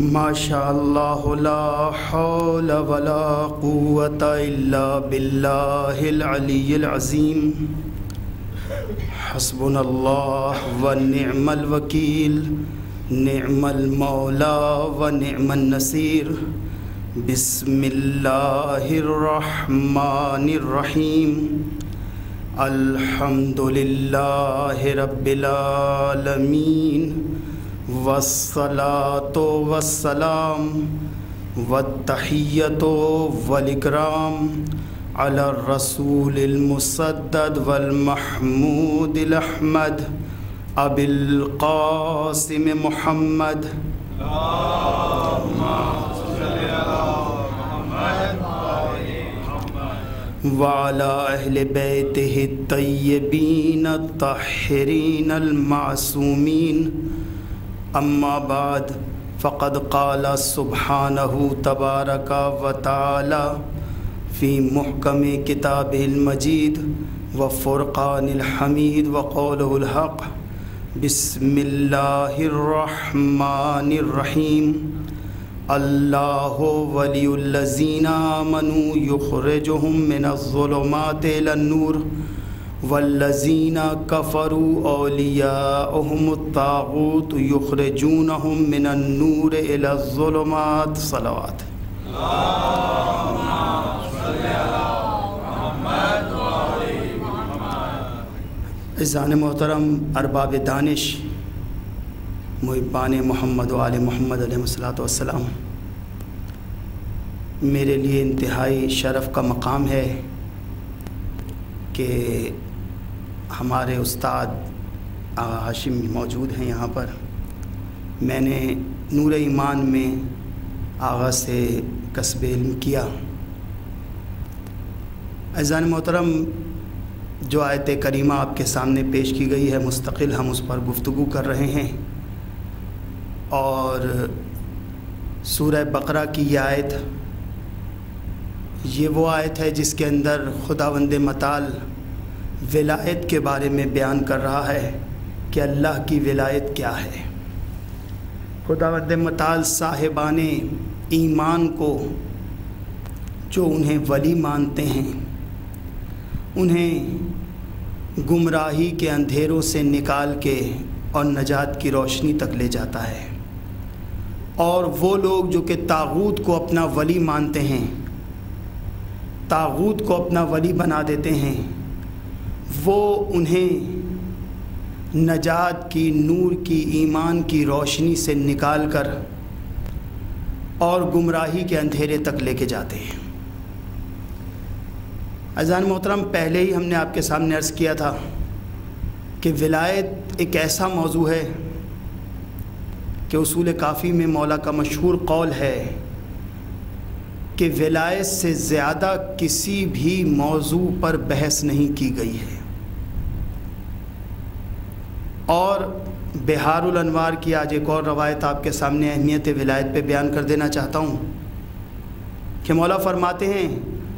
ماشاء اللہ لا حول ولا قوة الا باللہ العلی العظیم حسبنا اللہ ونعم الوکیل نعم المولا ونعم النصیر بسم اللہ الرحمن الرحیم الحمد للہ رب العالمین والصلاة والسلام والتحیۃ والاکرام علی الرسول المسدد والمحمود الاحمد ابی القاسم محمد وعلی اہل بیتہ الطیبین الطاہرین المعصومین اما بعد فقد قال سبحانہ تبارک و تعالی فی محکم کتابہ المجید وفرقان الحمید وقولہ الحق بسم اللہ الرحمن الرحیم اللہ ولی الذین آمنوا یخرجہم من الظلمات الی النور والذین کفروا اولیاؤہم الطاغوت یخرجونہم من النور الی الظلمات صلوات عزیزان محترم ارباب دانش محبان محمد و آل محمد علیہ الصلوۃ والسلام، میرے لیے انتہائی شرف کا مقام ہے کہ ہمارے استاد آغا ہاشم موجود ہیں یہاں پر۔ میں نے نور ایمان میں آغا سے کسب علم کیا۔ عزیزان محترم، جو آیت کریمہ آپ کے سامنے پیش کی گئی ہے مستقل ہم اس پر گفتگو کر رہے ہیں، اور سورہ بقرہ کی یہ آیت، یہ وہ آیت ہے جس کے اندر خداوند متعال ولایت کے بارے میں بیان کر رہا ہے کہ اللہ کی ولایت کیا ہے۔ خداوند متعال صاحبان ایمان کو جو انہیں ولی مانتے ہیں، انہیں گمراہی کے اندھیروں سے نکال کے اور نجات کی روشنی تک لے جاتا ہے، اور وہ لوگ جو کہ طاغوت کو اپنا ولی مانتے ہیں، طاغوت کو اپنا ولی بنا دیتے ہیں، وہ انہیں نجات کی، نور کی، ایمان کی روشنی سے نکال کر اور گمراہی کے اندھیرے تک لے کے جاتے ہیں۔ عزیزان محترم، پہلے ہی ہم نے آپ کے سامنے عرض کیا تھا کہ ولایت ایک ایسا موضوع ہے کہ اصول کافی میں مولا کا مشہور قول ہے کہ ولایت سے زیادہ کسی بھی موضوع پر بحث نہیں کی گئی ہے۔ اور بہار الانوار کی آج ایک اور روایت آپ کے سامنے اہمیت ولایت پہ بیان کر دینا چاہتا ہوں کہ مولا فرماتے ہیں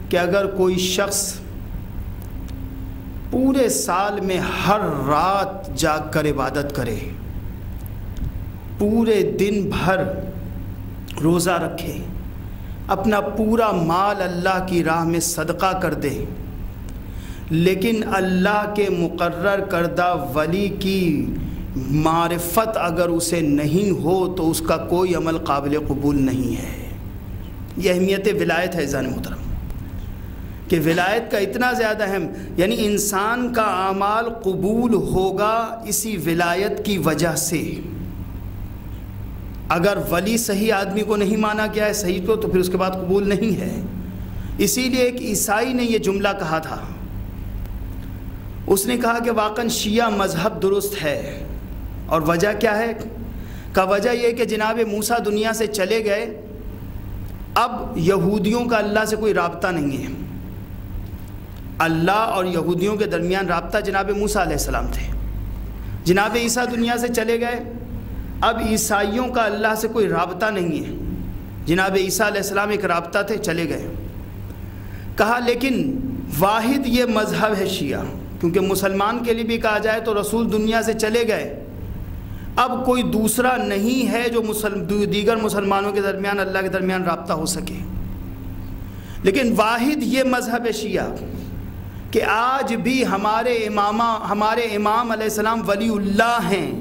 کہ اگر کوئی شخص پورے سال میں ہر رات جاگ کر عبادت کرے، پورے دن بھر روزہ رکھے، اپنا پورا مال اللہ کی راہ میں صدقہ کر دے، لیکن اللہ کے مقرر کردہ ولی کی معرفت اگر اسے نہیں ہو تو اس کا کوئی عمل قابل قبول نہیں ہے۔ یہ اہمیت ولایت ہے عزیزان محترم، کہ ولایت کا اتنا زیادہ اہم، یعنی انسان کا اعمال قبول ہوگا اسی ولایت کی وجہ سے۔ اگر ولی صحیح آدمی کو نہیں مانا گیا ہے صحیح کو، تو پھر اس کے بعد قبول نہیں ہے۔ اسی لیے ایک عیسائی نے یہ جملہ کہا تھا، اس نے کہا کہ واقعاً شیعہ مذہب درست ہے، اور وجہ کیا ہے؟ کا وجہ یہ کہ جناب موسیٰ دنیا سے چلے گئے، اب یہودیوں کا اللہ سے کوئی رابطہ نہیں ہے۔ اللہ اور یہودیوں کے درمیان رابطہ جناب موسیٰ علیہ السلام تھے۔ جناب عیسیٰ دنیا سے چلے گئے، اب عیسائیوں کا اللہ سے کوئی رابطہ نہیں ہے۔ جناب عیسیٰ علیہ السلام ایک رابطہ تھے، چلے گئے۔ کہا لیکن واحد یہ مذہب ہے شیعہ، کیونکہ مسلمان کے لیے بھی کہا جائے تو رسول دنیا سے چلے گئے، اب کوئی دوسرا نہیں ہے جو دیگر مسلمانوں کے درمیان اللہ کے درمیان رابطہ ہو سکے۔ لیکن واحد یہ مذہب شیعہ کہ آج بھی ہمارے امام علیہ السلام ولی اللہ ہیں،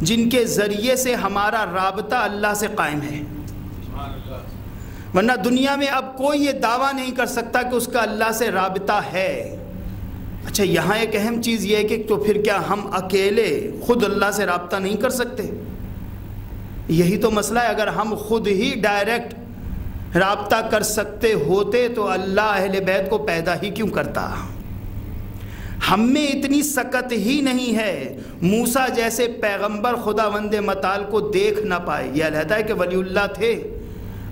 جن کے ذریعے سے ہمارا رابطہ اللہ سے قائم ہے، ورنہ دنیا میں اب کوئی یہ دعویٰ نہیں کر سکتا کہ اس کا اللہ سے رابطہ ہے۔ اچھا، یہاں ایک اہم چیز یہ ہے کہ تو پھر کیا ہم اکیلے خود اللہ سے رابطہ نہیں کر سکتے؟ یہی تو مسئلہ ہے۔ اگر ہم خود ہی ڈائریکٹ رابطہ کر سکتے ہوتے تو اللہ اہل بیت کو پیدا ہی کیوں کرتا؟ ہم میں اتنی سکت ہی نہیں ہے موسیٰ جیسے پیغمبر خداوند متعال کو دیکھ نہ پائے۔ یہ علیحدہ ہے کہ ولی اللہ تھے،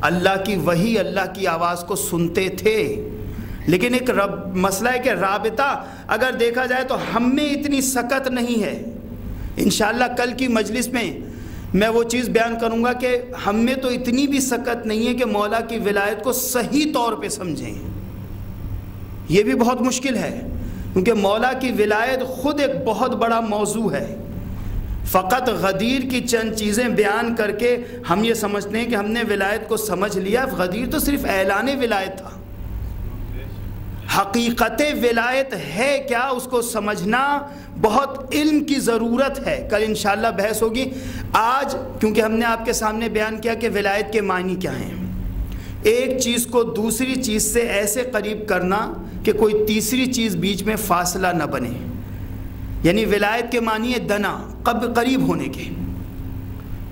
اللہ کی وحی، اللہ کی آواز کو سنتے تھے، لیکن ایک مسئلہ ہے کہ رابطہ اگر دیکھا جائے تو ہم میں اتنی سکت نہیں ہے۔ انشاءاللہ کل کی مجلس میں وہ چیز بیان کروں گا کہ ہم میں تو اتنی بھی سکت نہیں ہے کہ مولا کی ولایت کو صحیح طور پہ سمجھیں۔ یہ بھی بہت مشکل ہے، کیونکہ مولا کی ولایت خود ایک بہت بڑا موضوع ہے۔ فقط غدیر کی چند چیزیں بیان کر کے ہم یہ سمجھتے ہیں کہ ہم نے ولایت کو سمجھ لیا۔ غدیر تو صرف اعلان ولایت تھا، حقیقت ولایت ہے کیا اس کو سمجھنا بہت علم کی ضرورت ہے۔ کل انشاءاللہ بحث ہوگی۔ آج کیونکہ ہم نے آپ کے سامنے بیان کیا کہ ولایت کے معنی کیا ہیں، ایک چیز کو دوسری چیز سے ایسے قریب کرنا کہ کوئی تیسری چیز بیچ میں فاصلہ نہ بنے، یعنی ولایت کے معنی ہے دنا، قریب ہونے کے،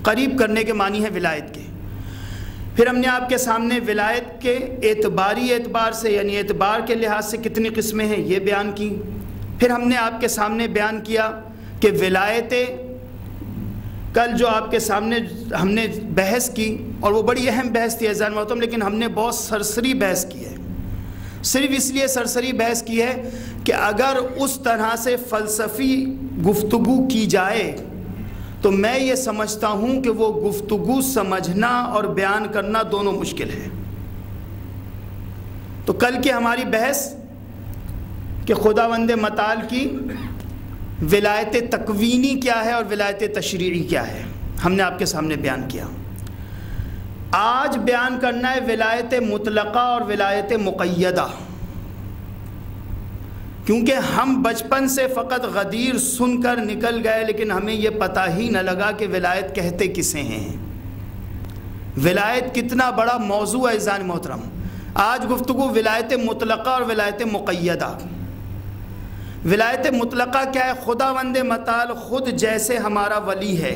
قریب کرنے کے معنی ہے ولایت کے۔ پھر ہم نے آپ کے سامنے ولایت کے اعتبار سے یعنی اعتبار کے لحاظ سے کتنی قسمیں ہیں یہ بیان کی۔ پھر ہم نے آپ کے سامنے بیان کیا کہ ولایت، کل جو آپ کے سامنے ہم نے بحث کی اور وہ بڑی اہم بحث تھی عزیزان محترم، لیکن ہم نے بہت سرسری بحث کی ہے۔ صرف اس لیے سرسری بحث کی ہے کہ اگر اس طرح سے فلسفی گفتگو کی جائے تو میں یہ سمجھتا ہوں کہ وہ گفتگو سمجھنا اور بیان کرنا دونوں مشکل ہے۔ تو کل کی ہماری بحث کہ خداوند متعال کی ولایت تکوینی کیا ہے اور ولایت تشریعی کیا ہے، ہم نے آپ کے سامنے بیان کیا۔ آج بیان کرنا ہے ولایت مطلقہ اور ولایت مقیدہ، کیونکہ ہم بچپن سے فقط غدیر سن کر نکل گئے، لیکن ہمیں یہ پتہ ہی نہ لگا کہ ولایت کہتے کسے ہیں۔ ولایت کتنا بڑا موضوع ہے عزیزان محترم۔ آج گفتگو ولایت مطلقہ اور ولایت مقیدہ۔ ولایت مطلقہ کیا ہے؟ خداوند متعال خود جیسے ہمارا ولی ہے،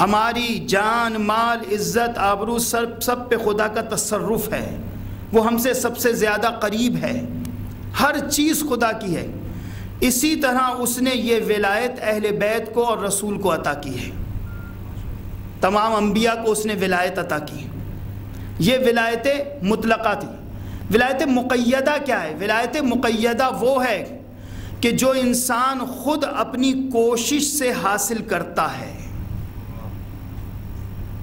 ہماری جان، مال، عزت، آبرو سب پہ خدا کا تصرف ہے، وہ ہم سے سب سے زیادہ قریب ہے، ہر چیز خدا کی ہے۔ اسی طرح اس نے یہ ولایت اہل بیت کو اور رسول کو عطا کی ہے، تمام انبیاء کو اس نے ولایت عطا کی۔ یہ ولایت مطلقہ تھی۔ ولایت مقیدہ کیا ہے؟ ولایت مقیدہ وہ ہے کہ جو انسان خود اپنی کوشش سے حاصل کرتا ہے،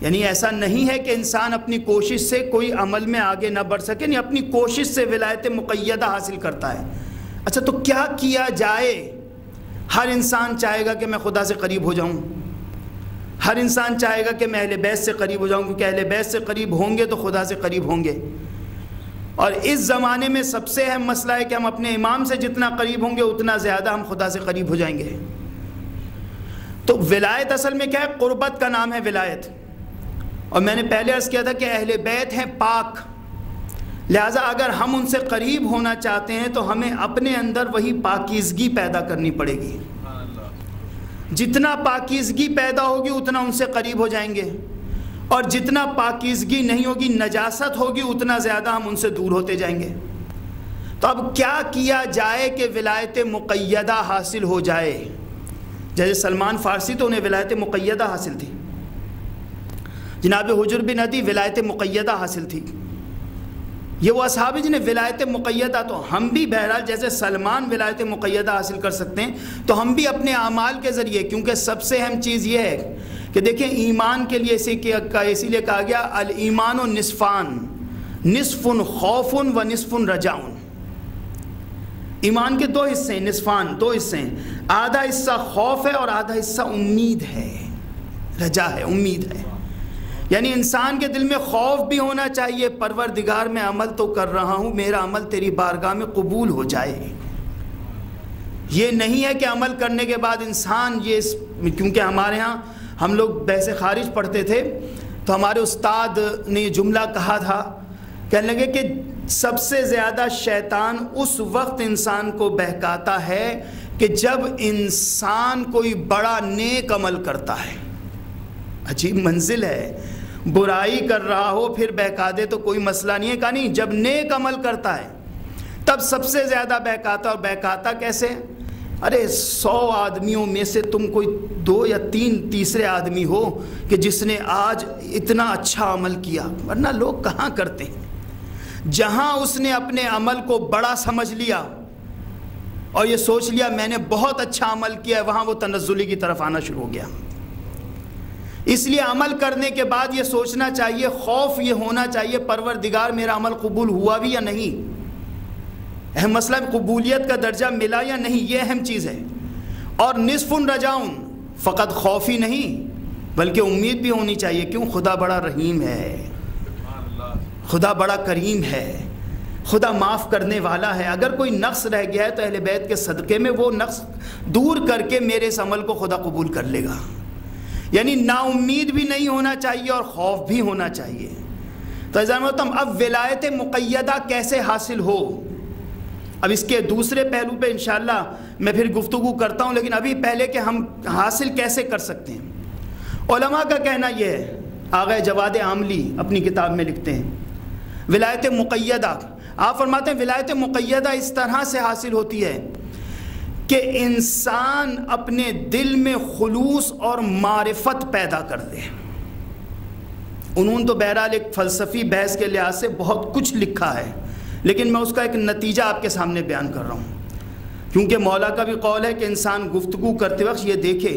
یعنی ایسا نہیں ہے کہ انسان اپنی کوشش سے کوئی عمل میں آگے نہ بڑھ سکے، نہیں، اپنی کوشش سے ولایت مقیدہ حاصل کرتا ہے۔ اچھا، تو کیا کیا جائے؟ ہر انسان چاہے گا کہ میں خدا سے قریب ہو جاؤں، ہر انسان چاہے گا کہ میں اہل بیت سے قریب ہو جاؤں، کیونکہ اہل بیت سے قریب ہوں گے تو خدا سے قریب ہوں گے۔ اور اس زمانے میں سب سے اہم مسئلہ ہے کہ ہم اپنے امام سے جتنا قریب ہوں گے اتنا زیادہ ہم خدا سے قریب ہو جائیں گے۔ تو ولایت اصل میں کیا ہے؟ قربت کا نام ہے ولایت۔ اور میں نے پہلے عرض کیا تھا کہ اہل بیت ہیں پاک، لہٰذا اگر ہم ان سے قریب ہونا چاہتے ہیں تو ہمیں اپنے اندر وہی پاکیزگی پیدا کرنی پڑے گی۔ جتنا پاکیزگی پیدا ہوگی اتنا ان سے قریب ہو جائیں گے، اور جتنا پاکیزگی نہیں ہوگی، نجاست ہوگی، اتنا زیادہ ہم ان سے دور ہوتے جائیں گے۔ تو اب کیا کیا جائے کہ ولایت مقیدہ حاصل ہو جائے؟ جیسے سلمان فارسی تو انہیں ولایت مقیدہ حاصل تھی، جناب حجر بن عدی ولایت مقیدہ حاصل تھی، یہ وہ اصحابی جنہیں ولایت مقیدہ، تو ہم بھی بہرحال جیسے سلمان ولایت مقیدہ حاصل کر سکتے ہیں تو ہم بھی اپنے اعمال کے ذریعے، کیونکہ سب سے اہم چیز یہ ہے کہ دیکھیں ایمان کے لیے اسی لیے کہا گیا الایمان نصفان، نصف خوف و نصف رجاء۔ ایمان کے دو حصے ہیں، نصفان، دو حصے ہیں، آدھا حصہ خوف ہے اور آدھا حصہ امید ہے۔ رجا ہے، امید ہے. یعنی انسان کے دل میں خوف بھی ہونا چاہیے، پروردگار میں عمل تو کر رہا ہوں، میرا عمل تیری بارگاہ میں قبول ہو جائے. یہ نہیں ہے کہ عمل کرنے کے بعد انسان کیونکہ ہمارے ہاں ہم لوگ بحث خارج پڑھتے تھے تو ہمارے استاد نے یہ جملہ کہا تھا، کہنے لگے کہ سب سے زیادہ شیطان اس وقت انسان کو بہکاتا ہے کہ جب انسان کوئی بڑا نیک عمل کرتا ہے. عجیب منزل ہے، برائی کر رہا ہو پھر بہکا دے تو کوئی مسئلہ نہیں ہے. کہا نہیں، جب نیک عمل کرتا ہے تب سب سے زیادہ بہکاتا. اور بہکاتا کیسے؟ ارے 100 آدمیوں میں سے تم کوئی 2 یا 3 تیسرے آدمی ہو کہ جس نے آج اتنا اچھا عمل کیا، ورنہ لوگ کہاں کرتے ہیں. جہاں اس نے اپنے عمل کو بڑا سمجھ لیا اور یہ سوچ لیا میں نے بہت اچھا عمل کیا ہے، وہاں وہ تنزلی کی طرف آنا شروع ہو گیا. اس لیے عمل کرنے کے بعد یہ سوچنا چاہیے، خوف یہ ہونا چاہیے پروردگار میرا عمل قبول ہوا بھی یا نہیں. اہم مسئلہ قبولیت کا درجہ ملا یا نہیں، یہ اہم چیز ہے. اور نصف رجاؤن، فقط خوف ہی نہیں بلکہ امید بھی ہونی چاہیے. کیوں؟ خدا بڑا رحیم ہے، خدا بڑا کریم ہے، خدا معاف کرنے والا ہے. اگر کوئی نقص رہ گیا ہے تو اہل بیت کے صدقے میں وہ نقص دور کر کے میرے اس عمل کو خدا قبول کر لے گا. یعنی نا امید بھی نہیں ہونا چاہیے اور خوف بھی ہونا چاہیے. تو عزیزان محترم، اب ولایت مقیدہ کیسے حاصل ہو، اب اس کے دوسرے پہلو پہ انشاءاللہ میں پھر گفتگو کرتا ہوں، لیکن ابھی پہلے کہ ہم حاصل کیسے کر سکتے ہیں. علماء کا کہنا یہ ہے، آغا جواد عاملی اپنی کتاب میں لکھتے ہیں ولایت مقیدہ. آپ فرماتے ہیں ولایت مقیدہ اس طرح سے حاصل ہوتی ہے کہ انسان اپنے دل میں خلوص اور معرفت پیدا کر دے. انہوں نے تو بہرحال ایک فلسفی بحث کے لحاظ سے بہت کچھ لکھا ہے، لیکن میں اس کا ایک نتیجہ آپ کے سامنے بیان کر رہا ہوں، کیونکہ مولا کا بھی قول ہے کہ انسان گفتگو کرتے وقت یہ دیکھے.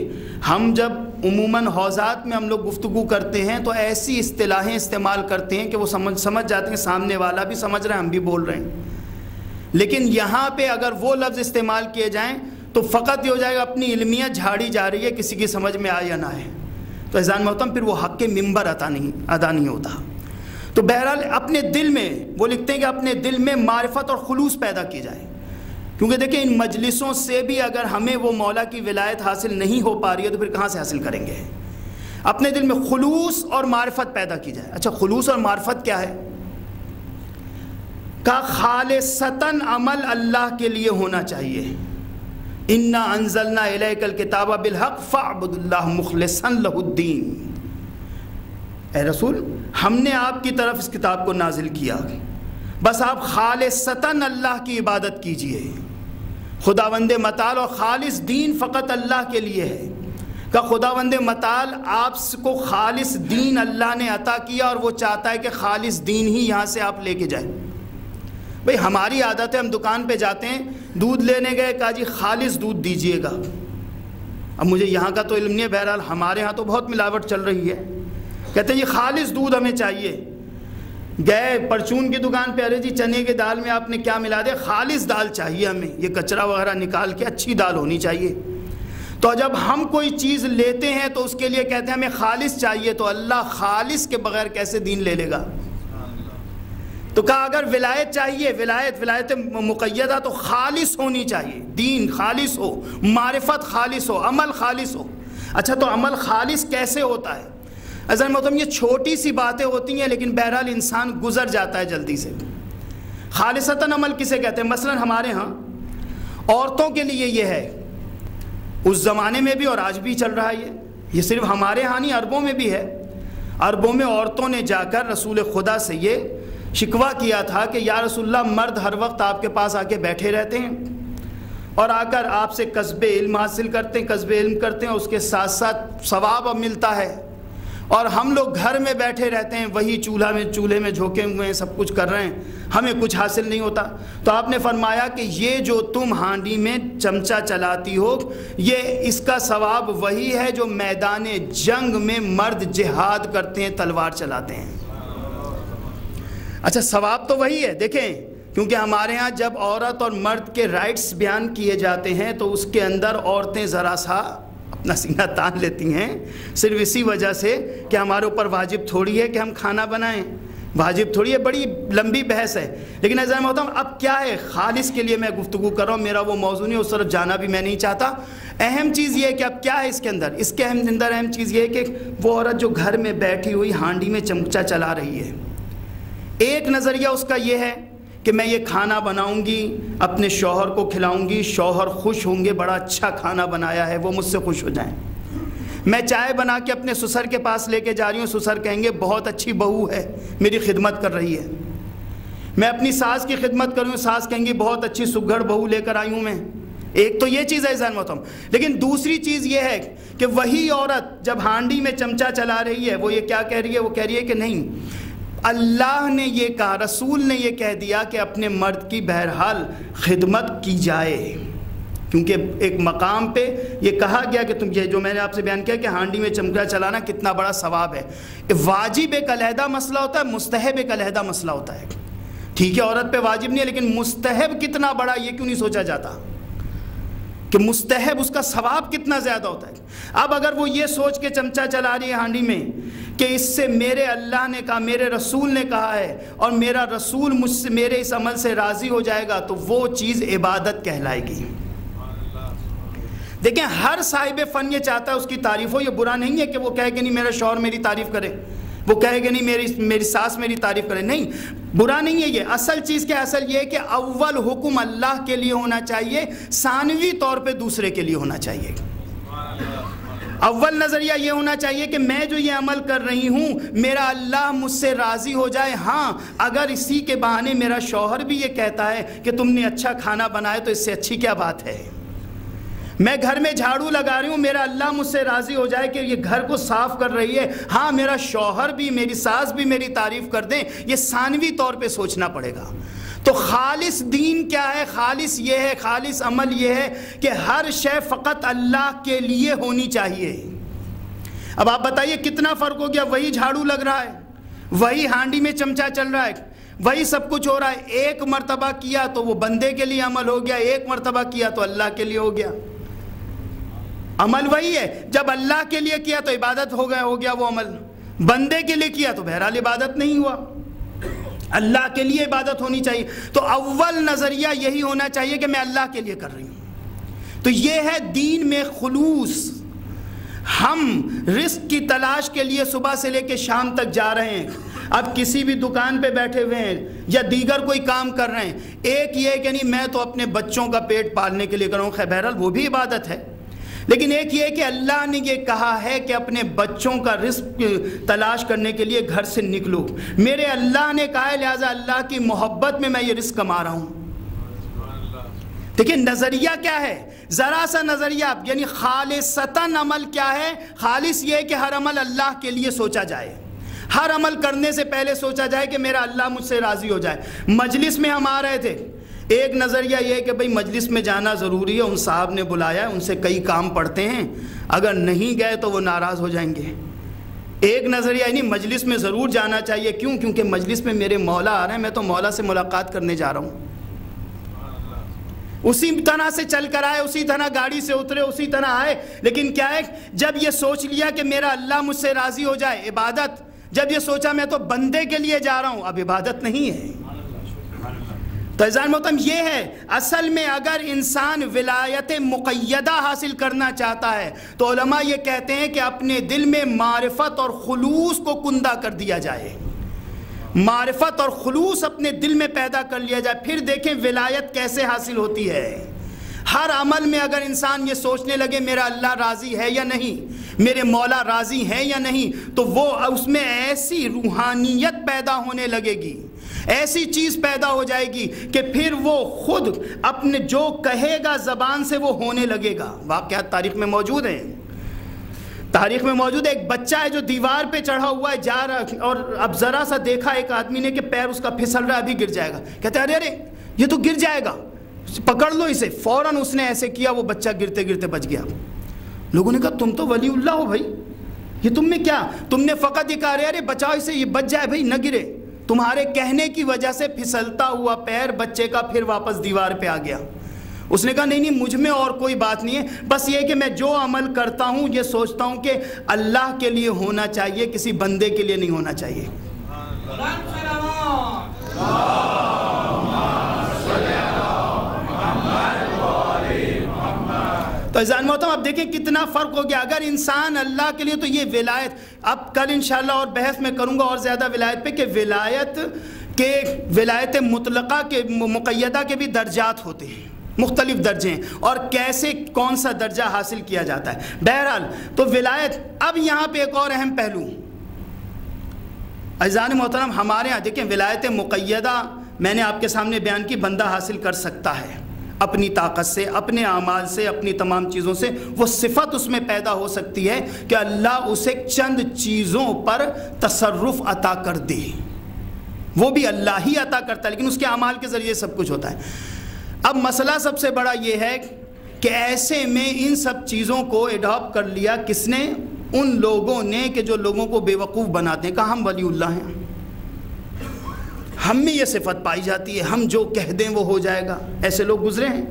ہم جب عموماً حوزات میں ہم لوگ گفتگو کرتے ہیں تو ایسی اصطلاحیں استعمال کرتے ہیں کہ وہ سمجھ جاتے ہیں سامنے والا بھی سمجھ رہا ہے، ہم بھی بول رہے ہیں. لیکن یہاں پہ اگر وہ لفظ استعمال کیے جائیں تو فقط یہ ہو جائے گا اپنی علمیت جھاڑی جا رہی ہے، کسی کی سمجھ میں آئے یا نہ آئے. تو عزیزان محترم پھر وہ حق کے ممبر ادا نہیں ہوتا. تو بہرحال اپنے دل میں، وہ لکھتے ہیں کہ اپنے دل میں معرفت اور خلوص پیدا کی جائے. کیونکہ دیکھیں ان مجلسوں سے بھی اگر ہمیں وہ مولا کی ولایت حاصل نہیں ہو پا رہی ہے تو پھر کہاں سے حاصل کریں گے. اپنے دل میں خلوص اور معرفت پیدا کی جائے. اچھا خلوص اور معرفت کیا ہے؟ کا خالصتاً عمل اللہ کے لیے ہونا چاہیے. انا انزلنا الیک الکتاب بالحق فاعبد اللہ مخلصا لہ الدین. اے رسول، ہم نے آپ کی طرف اس کتاب کو نازل کیا، بس آپ خالصتاً اللہ کی عبادت کیجئے. خداوند متعال اور خالص دین فقط اللہ کے لیے ہے. کہ خداوند متعال آپ کو خالص دین اللہ نے عطا کیا اور وہ چاہتا ہے کہ خالص دین ہی یہاں سے آپ لے کے جائیں. بھئی ہماری عادت ہے، ہم دکان پہ جاتے ہیں، دودھ لینے گئے، کہا جی خالص دودھ دیجئے گا. اب مجھے یہاں کا تو علم نہیں ہے، بہرحال ہمارے ہاں تو بہت ملاوٹ چل رہی ہے. کہتے ہیں یہ خالص دودھ ہمیں چاہیے. گئے پرچون کی دکان پہ، ارے جی چنے کی دال میں آپ نے کیا ملا دیا؟ خالص دال چاہیے ہمیں، یہ کچرا وغیرہ نکال کے اچھی دال ہونی چاہیے. تو جب ہم کوئی چیز لیتے ہیں تو اس کے لیے کہتے ہیں ہمیں خالص چاہیے، تو اللہ خالص کے بغیر کیسے دین لے لے گا؟ تو کہا اگر ولایت چاہیے، ولایت مقیدہ تو خالص ہونی چاہیے. دین خالص ہو، معرفت خالص ہو، عمل خالص ہو. اچھا تو عمل خالص کیسے ہوتا ہے؟ عزیزان محترم یہ چھوٹی سی باتیں ہوتی ہیں لیکن بہرحال انسان گزر جاتا ہے جلدی سے. خالصتاً عمل کسے کہتے ہیں؟ مثلا ہمارے ہاں عورتوں کے لیے یہ ہے، اس زمانے میں بھی اور آج بھی چل رہا ہے. یہ صرف ہمارے ہاں نہیں، عربوں میں بھی ہے. عربوں میں عورتوں نے جا کر رسول خدا سے یہ شکوہ کیا تھا کہ یا رسول اللہ، مرد ہر وقت آپ کے پاس آ کے بیٹھے رہتے ہیں اور آ کر آپ سے کسب علم حاصل کرتے ہیں، کسب علم کرتے ہیں، اس کے ساتھ ساتھ ثواب ملتا ہے، اور ہم لوگ گھر میں بیٹھے رہتے ہیں، وہی چولہے میں جھونکے ہوئے ہیں، سب کچھ کر رہے ہیں، ہمیں کچھ حاصل نہیں ہوتا. تو آپ نے فرمایا کہ یہ جو تم ہانڈی میں چمچہ چلاتی ہو، یہ اس کا ثواب وہی ہے جو میدان جنگ میں مرد جہاد کرتے ہیں، تلوار چلاتے ہیں. اچھا ثواب تو وہی ہے. دیکھیں کیونکہ ہمارے ہاں جب عورت اور مرد کے رائٹس بیان کیے جاتے ہیں تو اس کے اندر عورتیں ذرا سا اپنا سینہ تان لیتی ہیں صرف اسی وجہ سے کہ ہمارے اوپر واجب تھوڑی ہے کہ ہم کھانا بنائیں، واجب تھوڑی ہے، بڑی لمبی بحث ہے. لیکن ایسا میں ہوتا ہوں اب کیا ہے، خالص کے لیے میں گفتگو کر رہا ہوں، میرا وہ موضوع نہیں، اس طرف جانا بھی میں نہیں چاہتا. اہم چیز یہ ہے کہ اب کیا ہے اس کے اندر، اس کے اندر اہم چیز یہ ہے کہ وہ عورت جو گھر میں بیٹھی ہوئی ہانڈی میں چمچہ چلا رہی ہے، ایک نظریہ اس کا یہ ہے کہ میں یہ کھانا بناؤں گی، اپنے شوہر کو کھلاؤں گی، شوہر خوش ہوں گے، بڑا اچھا کھانا بنایا ہے، وہ مجھ سے خوش ہو جائیں. میں چائے بنا کے اپنے سسر کے پاس لے کے جا رہی ہوں، سسر کہیں گے بہت اچھی بہو ہے، میری خدمت کر رہی ہے. میں اپنی ساس کی خدمت کر رہی ہوں، ساس کہیں گی بہت اچھی سگھڑ بہو لے کر آئی ہوں میں. ایک تو یہ چیز ہے ذہن میں ہوتا ہوں. لیکن دوسری چیز یہ ہے کہ وہی عورت جب ہانڈی میں چمچہ چلا رہی ہے، وہ یہ کیا کہہ رہی ہے، وہ کہہ رہی ہے کہ نہیں، اللہ نے یہ کہا، رسول نے یہ کہہ دیا کہ اپنے مرد کی بہرحال خدمت کی جائے، کیونکہ ایک مقام پہ یہ کہا گیا کہ تم، یہ جو میں نے آپ سے بیان کیا کہ ہانڈی میں چمچہ چلانا کتنا بڑا ثواب ہے. واجب ایک علیحدہ مسئلہ ہوتا ہے، مستحب ایک علیحدہ مسئلہ ہوتا ہے. ٹھیک ہے عورت پہ واجب نہیں ہے، لیکن مستحب کتنا بڑا یہ کیوں نہیں سوچا جاتا کہ مستحب اس کا ثواب کتنا زیادہ ہوتا ہے. اب اگر وہ یہ سوچ کے چمچہ چلا رہی ہے ہانڈی میں کہ اس سے میرے اللہ نے کہا، میرے رسول نے کہا ہے اور میرا رسول مجھ سے میرے اس عمل سے راضی ہو جائے گا، تو وہ چیز عبادت کہلائے گی. دیکھیں ہر صاحب فن یہ چاہتا ہے اس کی تعریف ہو. یہ برا نہیں ہے کہ وہ کہے کہ نہیں میرا شوہر میری تعریف کرے، وہ کہے کہ نہیں میری ساس میری تعریف کرے، نہیں، برا نہیں ہے یہ. اصل چیز کیا، اصل یہ ہے کہ اول حکم اللہ کے لیے ہونا چاہیے، ثانوی طور پہ دوسرے کے لیے ہونا چاہیے. اول نظریہ یہ ہونا چاہیے کہ میں جو یہ عمل کر رہی ہوں میرا اللہ مجھ سے راضی ہو جائے. ہاں اگر اسی کے بہانے میرا شوہر بھی یہ کہتا ہے کہ تم نے اچھا کھانا بنایا تو اس سے اچھی کیا بات ہے. میں گھر میں جھاڑو لگا رہی ہوں، میرا اللہ مجھ سے راضی ہو جائے کہ یہ گھر کو صاف کر رہی ہے، ہاں میرا شوہر بھی، میری ساس بھی میری تعریف کر دیں، یہ ثانوی طور پہ سوچنا پڑے گا. تو خالص دین کیا ہے، خالص یہ ہے، خالص عمل یہ ہے کہ ہر شے فقط اللہ کے لیے ہونی چاہیے. اب آپ بتائیے کتنا فرق ہو گیا، وہی جھاڑو لگ رہا ہے، وہی ہانڈی میں چمچہ چل رہا ہے، وہی سب کچھ ہو رہا ہے. ایک مرتبہ کیا تو وہ بندے کے لیے عمل ہو گیا، ایک مرتبہ کیا تو اللہ کے لیے ہو گیا. عمل وہی ہے، جب اللہ کے لیے کیا تو عبادت ہو گیا وہ عمل، بندے کے لیے کیا تو بہرحال عبادت نہیں ہوا. اللہ کے لیے عبادت ہونی چاہیے. تو اول نظریہ یہی ہونا چاہیے کہ میں اللہ کے لیے کر رہی ہوں. تو یہ ہے دین میں خلوص. ہم رزق کی تلاش کے لیے صبح سے لے کے شام تک جا رہے ہیں، اب کسی بھی دکان پہ بیٹھے ہوئے ہیں یا دیگر کوئی کام کر رہے ہیں، ایک یہ کہ نہیں میں تو اپنے بچوں کا پیٹ پالنے کے لیے کر رہا ہوں، بہرحال وہ بھی عبادت ہے. لیکن ایک یہ کہ اللہ نے یہ کہا ہے کہ اپنے بچوں کا رزق تلاش کرنے کے لیے گھر سے نکلو، میرے اللہ نے کہا ہے، لہٰذا اللہ کی محبت میں یہ رزق کما رہا ہوں. دیکھیں نظریہ کیا ہے، ذرا سا نظریہ، یعنی خالصتاً عمل کیا ہے، خالص یہ ہے کہ ہر عمل اللہ کے لیے سوچا جائے. ہر عمل کرنے سے پہلے سوچا جائے کہ میرا اللہ مجھ سے راضی ہو جائے. مجلس میں ہم آ رہے تھے، ایک نظریہ یہ ہے کہ بھئی مجلس میں جانا ضروری ہے، ان صاحب نے بلایا ہے، ان سے کئی کام پڑھتے ہیں، اگر نہیں گئے تو وہ ناراض ہو جائیں گے. ایک نظریہ یعنی مجلس میں ضرور جانا چاہیے، کیوں؟ کیونکہ مجلس میں میرے مولا آ رہے ہیں، میں تو مولا سے ملاقات کرنے جا رہا ہوں. اسی طرح سے چل کر آئے، اسی طرح گاڑی سے اترے، اسی طرح آئے. لیکن کیا ہے، جب یہ سوچ لیا کہ میرا اللہ مجھ سے راضی ہو جائے، عبادت. جب یہ سوچا میں تو بندے کے لیے جا رہا ہوں، اب عبادت نہیں ہے. تو عزیزان محترم یہ ہے، اصل میں اگر انسان ولایت مقیدہ حاصل کرنا چاہتا ہے تو علماء یہ کہتے ہیں کہ اپنے دل میں معرفت اور خلوص کو کندہ کر دیا جائے. معرفت اور خلوص اپنے دل میں پیدا کر لیا جائے. پھر دیکھیں ولایت کیسے حاصل ہوتی ہے. ہر عمل میں اگر انسان یہ سوچنے لگے میرا اللہ راضی ہے یا نہیں، میرے مولا راضی ہے یا نہیں، تو وہ اس میں ایسی روحانیت پیدا ہونے لگے گی، ایسی چیز پیدا ہو جائے گی کہ پھر وہ خود اپنے جو کہے گا زبان سے وہ ہونے لگے گا. واقعات تاریخ میں موجود ہیں. تاریخ میں موجود ہے، ایک بچہ ہے جو دیوار پہ چڑھا ہوا ہے، جا رہا، اور اب ذرا سا دیکھا ایک آدمی نے کہ پیر اس کا پھسل رہا ہے، ابھی گر جائے گا. کہتے ہیں ارے ارے یہ تو گر جائے گا، پکڑ لو اسے. فوراً اس نے ایسے کیا، وہ بچہ گرتے گرتے بچ گیا. لوگوں نے کہا تم تو ولی اللہ ہو بھائی، یہ تم میں کیا، تم نے فقط یہ کہا ارے بچاؤ اسے، یہ بچ جائے بھائی، نہ گرے. تمہارے کہنے کی وجہ سے پھسلتا ہوا پیر بچے کا پھر واپس دیوار پہ آ گیا. اس نے کہا نہیں مجھ میں اور کوئی بات نہیں ہے، بس یہ کہ میں جو عمل کرتا ہوں یہ سوچتا ہوں کہ اللہ کے لیے ہونا چاہیے، کسی بندے کے لیے نہیں ہونا چاہیے۔ تو عزیزان محترم اب دیکھیں کتنا فرق ہو گیا۔ اگر انسان اللہ کے لیے، تو یہ ولایت، اب کل انشاءاللہ اور بحث میں کروں گا اور زیادہ ولایت پہ، کہ ولایت مطلقہ کے مقیدہ کے بھی درجات ہوتے ہیں، مختلف درجے ہیں، اور کیسے کون سا درجہ حاصل کیا جاتا ہے۔ بہرحال تو ولایت، اب یہاں پہ ایک اور اہم پہلو عزیزان محترم، ہمارے ہاں دیکھیں ولایت مقیدہ میں نے آپ کے سامنے بیان کی، بندہ حاصل کر سکتا ہے اپنی طاقت سے، اپنے اعمال سے، اپنی تمام چیزوں سے، وہ صفت اس میں پیدا ہو سکتی ہے کہ اللہ اسے چند چیزوں پر تصرف عطا کر دے، وہ بھی اللہ ہی عطا کرتا ہے، لیکن اس کے اعمال کے ذریعے سب کچھ ہوتا ہے۔ اب مسئلہ سب سے بڑا یہ ہے کہ ایسے میں ان سب چیزوں کو ایڈاپٹ کر لیا کس نے؟ ان لوگوں نے کہ جو لوگوں کو بیوقوف بناتے ہیں، کہا ہم ولی اللہ ہیں، ہم میں یہ صفت پائی جاتی ہے، ہم جو کہہ دیں وہ ہو جائے گا۔ ایسے لوگ گزرے ہیں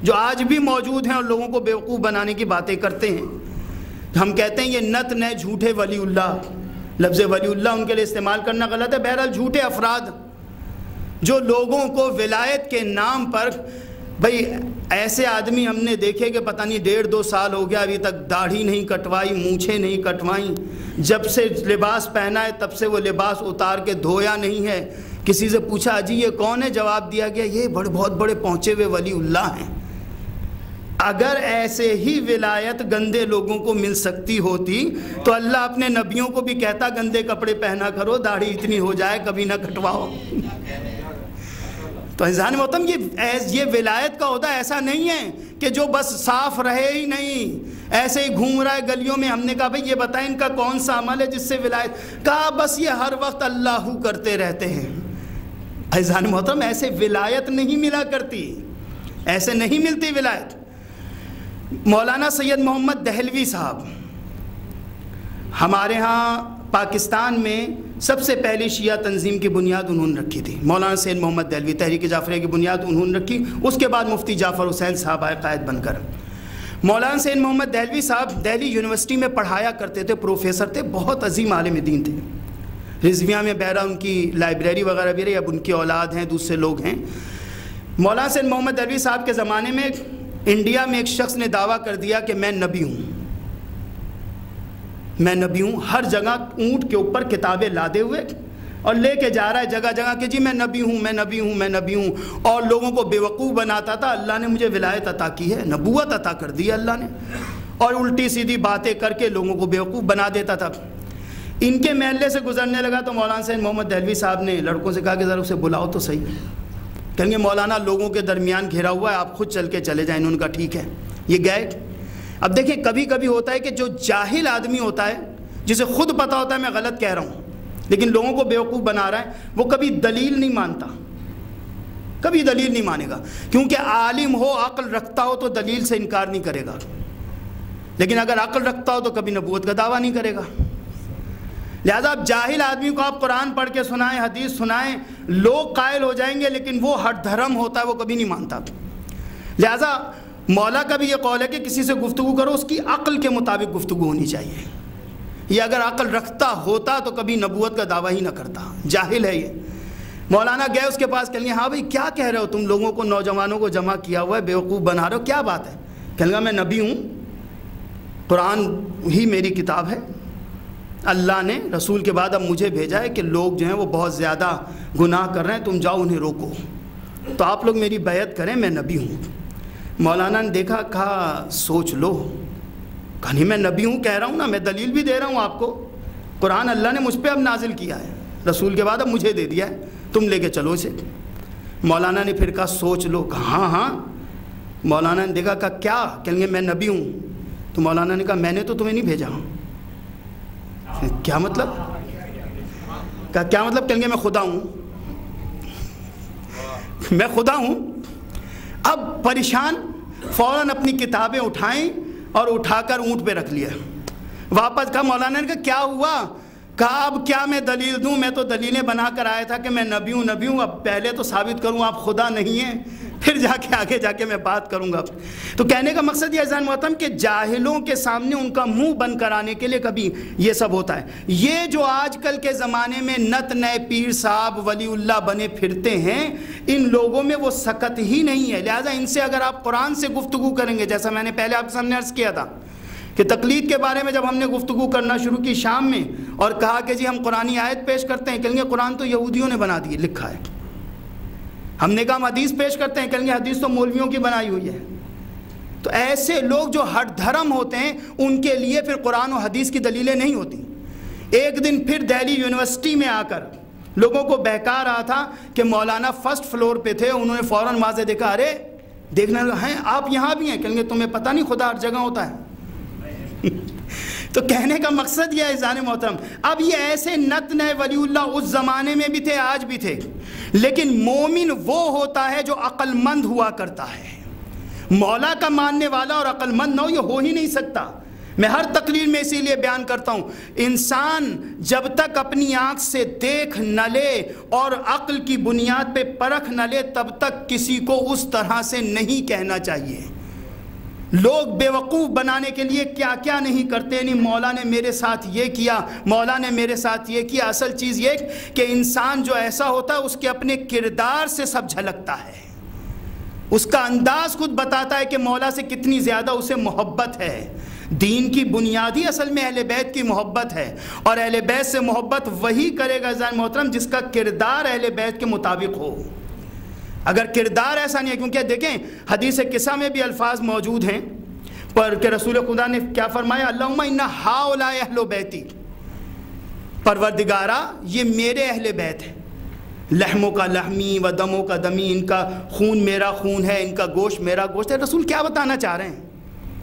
جو آج بھی موجود ہیں اور لوگوں کو بیوقوف بنانے کی باتیں کرتے ہیں۔ ہم کہتے ہیں یہ نت نئے جھوٹے ولی اللہ، لفظ ولی اللہ ان کے لیے استعمال کرنا غلط ہے، بہرحال جھوٹے افراد جو لوگوں کو ولایت کے نام پر، بھئی ایسے آدمی ہم نے دیکھے کہ پتہ نہیں 1.5-2 سال ہو گیا ابھی تک داڑھی نہیں کٹوائی، مونچھیں نہیں کٹوائیں، جب سے لباس پہنا ہے تب سے وہ لباس اتار کے دھویا نہیں ہے۔ کسی سے پوچھا جی یہ کون ہے؟ جواب دیا گیا یہ بہت بڑے پہنچے ہوئے ولی اللہ ہیں۔ اگر ایسے ہی ولایت گندے لوگوں کو مل سکتی ہوتی تو اللہ اپنے نبیوں کو بھی کہتا گندے کپڑے پہنا کرو، داڑھی اتنی ہو جائے کبھی نہ کٹواؤ۔ تو عزیزان محترم یہ ولایت کا عہدہ ایسا نہیں ہے کہ جو بس صاف رہے ہی نہیں، ایسے ہی گھوم رہا ہے گلیوں میں۔ ہم نے کہا بھئی یہ بتائیں ان کا کون سا عمل ہے جس سے ولایت؟ کہا بس یہ ہر وقت اللہ کرتے رہتے ہیں۔ عزیزان محترم ایسے ولایت نہیں ملا کرتی، ایسے نہیں ملتی ولایت۔ مولانا سید محمد دہلوی صاحب ہمارے ہاں پاکستان میں سب سے پہلی شیعہ تنظیم کی بنیاد انہوں نے رکھی تھی۔ مولانا سید محمد دہلوی، تحریک جعفریہ کی بنیاد انہوں نے رکھی، اس کے بعد مفتی جعفر حسین صاحب آئے قائد بن کر۔ مولانا سید محمد دہلوی صاحب دہلی یونیورسٹی میں پڑھایا کرتے تھے، پروفیسر تھے، بہت عظیم عالم دین تھے۔ رضویہ میں بہرہ ان کی لائبریری وغیرہ بھی رہی، اب ان کی اولاد ہیں، دوسرے لوگ ہیں۔ مولانا سید محمد دہلوی صاحب کے زمانے میں انڈیا میں ایک شخص نے دعویٰ کر دیا کہ میں نبی ہوں، میں نبی ہوں، ہر جگہ اونٹ کے اوپر کتابیں لادے ہوئے اور لے کے جا رہا ہے جگہ جگہ کہ جی میں نبی ہوں، میں نبی ہوں، میں نبی ہوں، اور لوگوں کو بیوقوف بناتا تھا۔ اللہ نے مجھے ولایت عطا کی ہے، نبوت عطا کر دی ہے اللہ نے، اور الٹی سیدھی باتیں کر کے لوگوں کو بیوقوف بنا دیتا تھا۔ ان کے محلے سے گزرنے لگا تو مولانا سید محمد دہلوی صاحب نے لڑکوں سے کہا کہ ذرا اسے بلاؤ تو صحیح۔ کہیں گے مولانا لوگوں کے درمیان گھرا ہوا ہے، آپ خود چل کے چلے جائیں۔ انہوں نے کہا ٹھیک ہے، یہ گئے۔ اب دیکھیں کبھی کبھی ہوتا ہے کہ جو جاہل آدمی ہوتا ہے، جسے خود پتہ ہوتا ہے میں غلط کہہ رہا ہوں لیکن لوگوں کو بیوقوف بنا رہا ہے، وہ کبھی دلیل نہیں مانتا، کبھی دلیل نہیں مانے گا، کیونکہ عالم ہو، عقل رکھتا ہو تو دلیل سے انکار نہیں کرے گا، لیکن اگر عقل رکھتا ہو تو کبھی نبوت کا دعویٰ نہیں کرے گا۔ لہذا اب جاہل آدمی کو آپ قرآن پڑھ کے سنائیں، حدیث سنائیں، لوگ قائل ہو جائیں گے، لیکن وہ ہر دھرم ہوتا ہے وہ کبھی نہیں مانتا۔ لہذا مولا کا بھی یہ قول ہے کہ کسی سے گفتگو کرو اس کی عقل کے مطابق گفتگو ہونی چاہیے۔ یہ اگر عقل رکھتا ہوتا تو کبھی نبوت کا دعویٰ ہی نہ کرتا، جاہل ہے یہ۔ مولانا گئے اس کے پاس، کہیں گے ہاں بھائی کیا کہہ رہے ہو تم، لوگوں کو، نوجوانوں کو جمع کیا ہوا ہے، بیوقوف بنا رہے ہو، کیا بات ہے؟ کہنے لگا میں نبی ہوں، قرآن ہی میری کتاب ہے، اللہ نے رسول کے بعد اب مجھے بھیجا ہے کہ لوگ جو ہیں وہ بہت زیادہ گناہ کر رہے ہیں، تم جاؤ انہیں روکو، تو آپ لوگ میری بیعت کریں، میں نبی ہوں۔ مولانا نے دیکھا، کہا سوچ لو، کہا نہیں میں نبی ہوں کہہ رہا ہوں نا، میں دلیل بھی دے رہا ہوں آپ کو، قرآن اللہ نے مجھ پہ اب نازل کیا ہے، رسول کے بعد اب مجھے دے دیا ہے، تم لے کے چلو اسے۔ مولانا نے پھر کہا سوچ لو، کہا ہاں ہاں۔ مولانا نے دیکھا، کہا کیا؟ کہیں گے میں نبی ہوں۔ تو مولانا نے کہا میں نے تو تمہیں نہیں بھیجا ہوں۔ کیا مطلب؟ کہا کیا مطلب؟ کہیں گے میں خدا ہوں، میں خدا ہوں۔ اب پریشان، فوراً اپنی کتابیں اٹھائیں اور اٹھا کر اونٹ پہ رکھ لیا، واپس کہا۔ مولانا نے کہا کیا ہوا؟ کہا اب کیا میں دلیل دوں، میں تو دلیلیں بنا کر آیا تھا کہ میں نبی ہوں، نبی ہوں، اب پہلے تو ثابت کروں آپ خدا نہیں ہیں۔ پھر جا کے آگے جا کے میں بات کروں گا۔ تو کہنے کا مقصد یہ عزیزان محترم کہ جاہلوں کے سامنے ان کا منہ بند کرانے کے لیے کبھی یہ سب ہوتا ہے۔ یہ جو آج کل کے زمانے میں نت نئے پیر صاحب ولی اللہ بنے پھرتے ہیں، ان لوگوں میں وہ سکت ہی نہیں ہے۔ لہٰذا ان سے اگر آپ قرآن سے گفتگو کریں گے، جیسا میں نے پہلے آپ کے سامنے عرض کیا تھا کہ تقلید کے بارے میں جب ہم نے گفتگو کرنا شروع کی شام میں اور کہا کہ جی ہم قرآنی آیت پیش کرتے ہیں، کہیں گے قرآن تو یہودیوں نے بنا دی لکھا ہے۔ ہم نے کہا ہم حدیث پیش کرتے ہیں، کہیں گے حدیث تو مولویوں کی بنائی ہوئی ہے۔ تو ایسے لوگ جو ہٹ دھرم ہوتے ہیں ان کے لیے پھر قرآن و حدیث کی دلیلیں نہیں ہوتی۔ ایک دن پھر دہلی یونیورسٹی میں آ کر لوگوں کو بہکا رہا تھا کہ مولانا فرسٹ فلور پہ تھے، انہوں نے فوراً وہاں سے دیکھا، ارے دیکھنے لگا ہیں آپ یہاں بھی ہیں، کہیں گے تمہیں پتہ نہیں خدا ہر جگہ ہوتا ہے۔ تو کہنے کا مقصد یہ ہے عزیزان محترم، اب یہ ایسے نت نئے ولی اللہ اس زمانے میں بھی تھے، آج بھی تھے، لیکن مومن وہ ہوتا ہے جو عقل مند ہوا کرتا ہے۔ مولا کا ماننے والا اور عقل مند نہ ہو، یہ ہو ہی نہیں سکتا۔ میں ہر تقریر میں اسی لیے بیان کرتا ہوں، انسان جب تک اپنی آنکھ سے دیکھ نہ لے اور عقل کی بنیاد پہ پرکھ نہ لے، تب تک کسی کو اس طرح سے نہیں کہنا چاہیے۔ لوگ بیوقوف بنانے کے لیے کیا کیا نہیں کرتے، نہیں مولا نے میرے ساتھ یہ کیا، مولا نے میرے ساتھ یہ کیا۔ اصل چیز یہ کہ انسان جو ایسا ہوتا ہے اس کے اپنے کردار سے سب جھلکتا ہے، اس کا انداز خود بتاتا ہے کہ مولا سے کتنی زیادہ اسے محبت ہے۔ دین کی بنیادی اصل میں اہل بیت کی محبت ہے، اور اہل بیت سے محبت وہی کرے گا عزیزان محترم جس کا کردار اہل بیت کے مطابق ہو۔ اگر کردار ایسا نہیں ہے، کیونکہ دیکھیں حدیث قصہ میں بھی الفاظ موجود ہیں پر کہ رسول خدا نے کیا فرمایا، اللہم ان ہؤلاء اہل بیتی، پروردگارا یہ میرے اہل بیت ہیں، لحموں کا لحمی و دموں کا دمی، ان کا خون میرا خون ہے، ان کا گوشت میرا گوشت ہے۔ رسول کیا بتانا چاہ رہے ہیں؟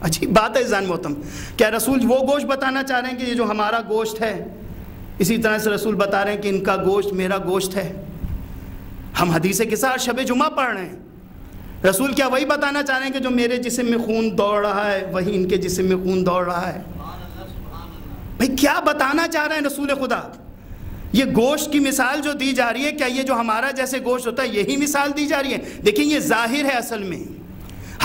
عجیب بات ہے عزیزان محترم، کیا رسول وہ گوشت بتانا چاہ رہے ہیں کہ یہ جو ہمارا گوشت ہے؟ اسی طرح سے رسول بتا رہے ہیں کہ ان کا گوشت میرا گوشت ہے۔ ہم حدیث قصہ شب جمعہ پڑھ رہے ہیں، رسول کیا وہی بتانا چاہ رہے ہیں کہ جو میرے جسم میں خون دوڑ رہا ہے وہی ان کے جسم میں خون دوڑ رہا ہے؟ بھئی کیا بتانا چاہ رہے ہیں رسول خدا؟ یہ گوشت کی مثال جو دی جا رہی ہے، کیا یہ جو ہمارا جیسے گوشت ہوتا ہے یہی مثال دی جا رہی ہے؟ دیکھیں یہ ظاہر ہے، اصل میں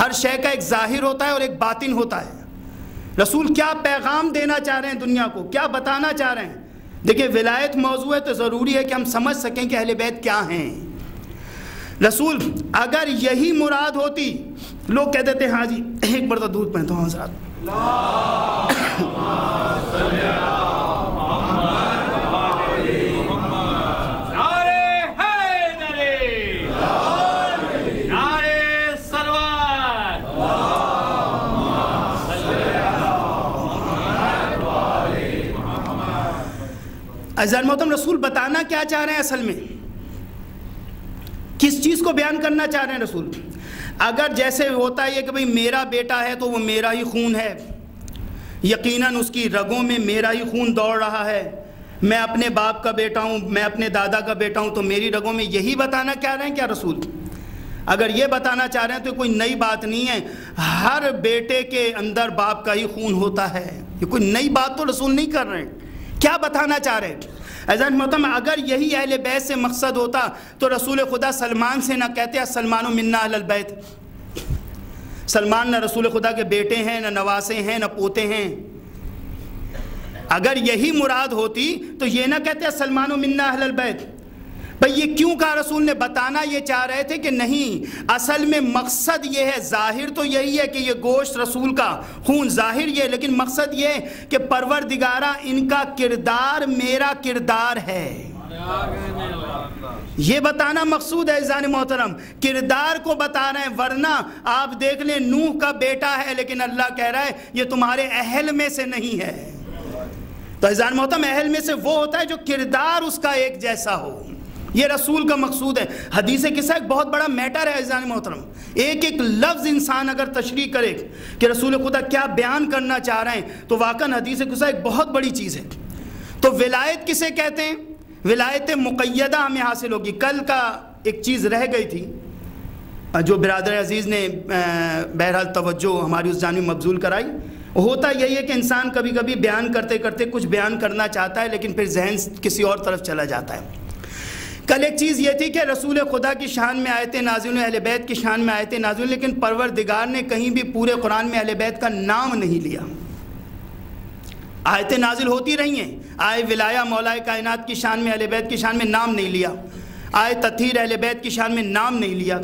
ہر شے کا ایک ظاہر ہوتا ہے اور ایک باطن ہوتا ہے۔ رسول کیا پیغام دینا چاہ رہے ہیں دنیا کو، کیا بتانا چاہ رہے ہیں؟ دیکھیں ولایت موضوع ہے تو ضروری ہے کہ ہم سمجھ سکیں کہ اہل بیت کیا ہیں۔ رسول اگر یہی مراد ہوتی، لوگ کہتے تھے ہاں جی ایک برتہ دودھ پہنتا ہوں حضرات، عزیزان محترم رسول بتانا کیا چاہ رہے ہیں؟ اصل میں کس چیز کو بیان کرنا چاہ رہے ہیں رسول؟ اگر جیسے ہوتا ہے کہ بھئی میرا بیٹا ہے تو وہ میرا ہی خون ہے، یقیناً اس کی رگوں میں میرا ہی خون دوڑ رہا ہے، میں اپنے باپ کا بیٹا ہوں، میں اپنے دادا کا بیٹا ہوں، تو میری رگوں میں یہی بتانا چاہ رہے ہیں کیا رسول؟ اگر یہ بتانا چاہ رہے ہیں تو کوئی نئی بات نہیں ہے، ہر بیٹے کے اندر باپ کا ہی خون ہوتا ہے، یہ کوئی نئی بات تو رسول نہیں کر رہے ہیں۔ کیا بتانا چاہ رہے ہیں عزیزان محترم؟ اگر یہی اہل بیت سے مقصد ہوتا تو رسول خدا سلمان سے نہ کہتے سلمان منا اہل البیت، سلمان نہ رسول خدا کے بیٹے ہیں، نہ نواسے ہیں، نہ پوتے ہیں۔ اگر یہی مراد ہوتی تو یہ نہ کہتے سلمان منا اہل البیت۔ بھئی یہ کیوں کہا رسول نے؟ بتانا یہ چاہ رہے تھے کہ نہیں، اصل میں مقصد یہ ہے، ظاہر تو یہی ہے کہ یہ گوشت رسول کا خون، ظاہر یہ ہے، لیکن مقصد یہ ہے کہ پروردگارہ ان کا کردار میرا کردار ہے، یہ بتانا مقصود ہے عزیزان محترم، کردار کو بتا رہے ہیں۔ ورنہ آپ دیکھ لیں نوح کا بیٹا ہے لیکن اللہ کہہ رہا ہے یہ تمہارے اہل میں سے نہیں ہے۔ تو عزیزان محترم اہل میں سے وہ ہوتا ہے جو کردار اس کا ایک جیسا ہو، یہ رسول کا مقصود ہے۔ حدیث قصہ ایک بہت بڑا میٹر ہے عزیزان محترم، ایک ایک لفظ انسان اگر تشریح کرے کہ رسول خدا کیا بیان کرنا چاہ رہے ہیں تو واقعاً حدیث قصہ ایک بہت بڑی چیز ہے۔ تو ولایت کسے کہتے ہیں؟ ولایت مقیدہ ہمیں حاصل ہوگی۔ کل کا ایک چیز رہ گئی تھی جو برادر عزیز نے بہرحال توجہ ہماری اس جانب مبذول کرائی، ہوتا یہی ہے کہ انسان کبھی کبھی بیان کرتے کرتے کچھ بیان کرنا چاہتا ہے لیکن پھر ذہن کسی اور طرف چلا جاتا ہے۔ کل ایک چیز یہ تھی کہ رسول خدا کی شان میں آیتیں نازل ہوئیں، اہل بیت کی شان میں آیتیں نازل ہوئیں، لیکن پروردگار نے کہیں بھی پورے قرآن میں اہل بیت کا نام نہیں لیا۔ آیتیں نازل ہوتی رہی ہیں، آئے ولایہ مولا کائنات کی شان میں اہل بیت کی شان میں نام نہیں لیا، آئے تطہیر اہل بیت کی شان میں نام نہیں لیا،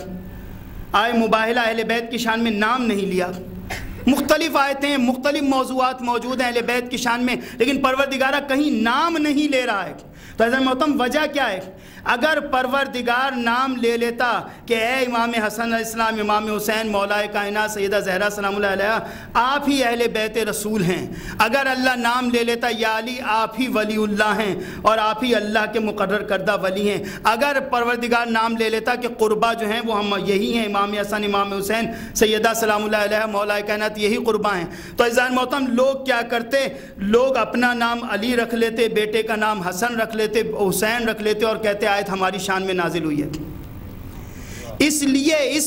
آئے مباہلہ اہل بیت کی شان میں نام نہیں لیا۔ مختلف آیتیں، مختلف موضوعات موجود ہیں اہل بیت کی شان میں، لیکن پروردگارہ کہیں نام نہیں لے رہا ہے۔ تو عزیز محترم وجہ کیا ہے؟ اگر پروردگار نام لے لیتا کہ اے امام حسن علیہ السلام، امام حسین، مولا کائنات سیدہ زہرا سلام اللہ علیہا، آپ ہی اہل بیت رسول ہیں، اگر اللہ نام لے لیتا یا علی آپ ہی ولی اللہ ہیں اور آپ ہی اللہ کے مقرر کردہ ولی ہیں، اگر پروردگار نام لے لیتا کہ قربا جو ہیں وہ ہم یہی ہیں، امام حسن، امام حسین، سیدہ سلام اللہ علیہا، مولا کائنات یہی قربا ہیں، تو عزیزان محترم لوگ کیا کرتے؟ لوگ اپنا نام علی رکھ لیتے، بیٹے کا نام حسن رکھ لیتے، حسین رکھ لیتے اور کہتے آیت ہماری شان میں نازل ہوئی ہے۔ اس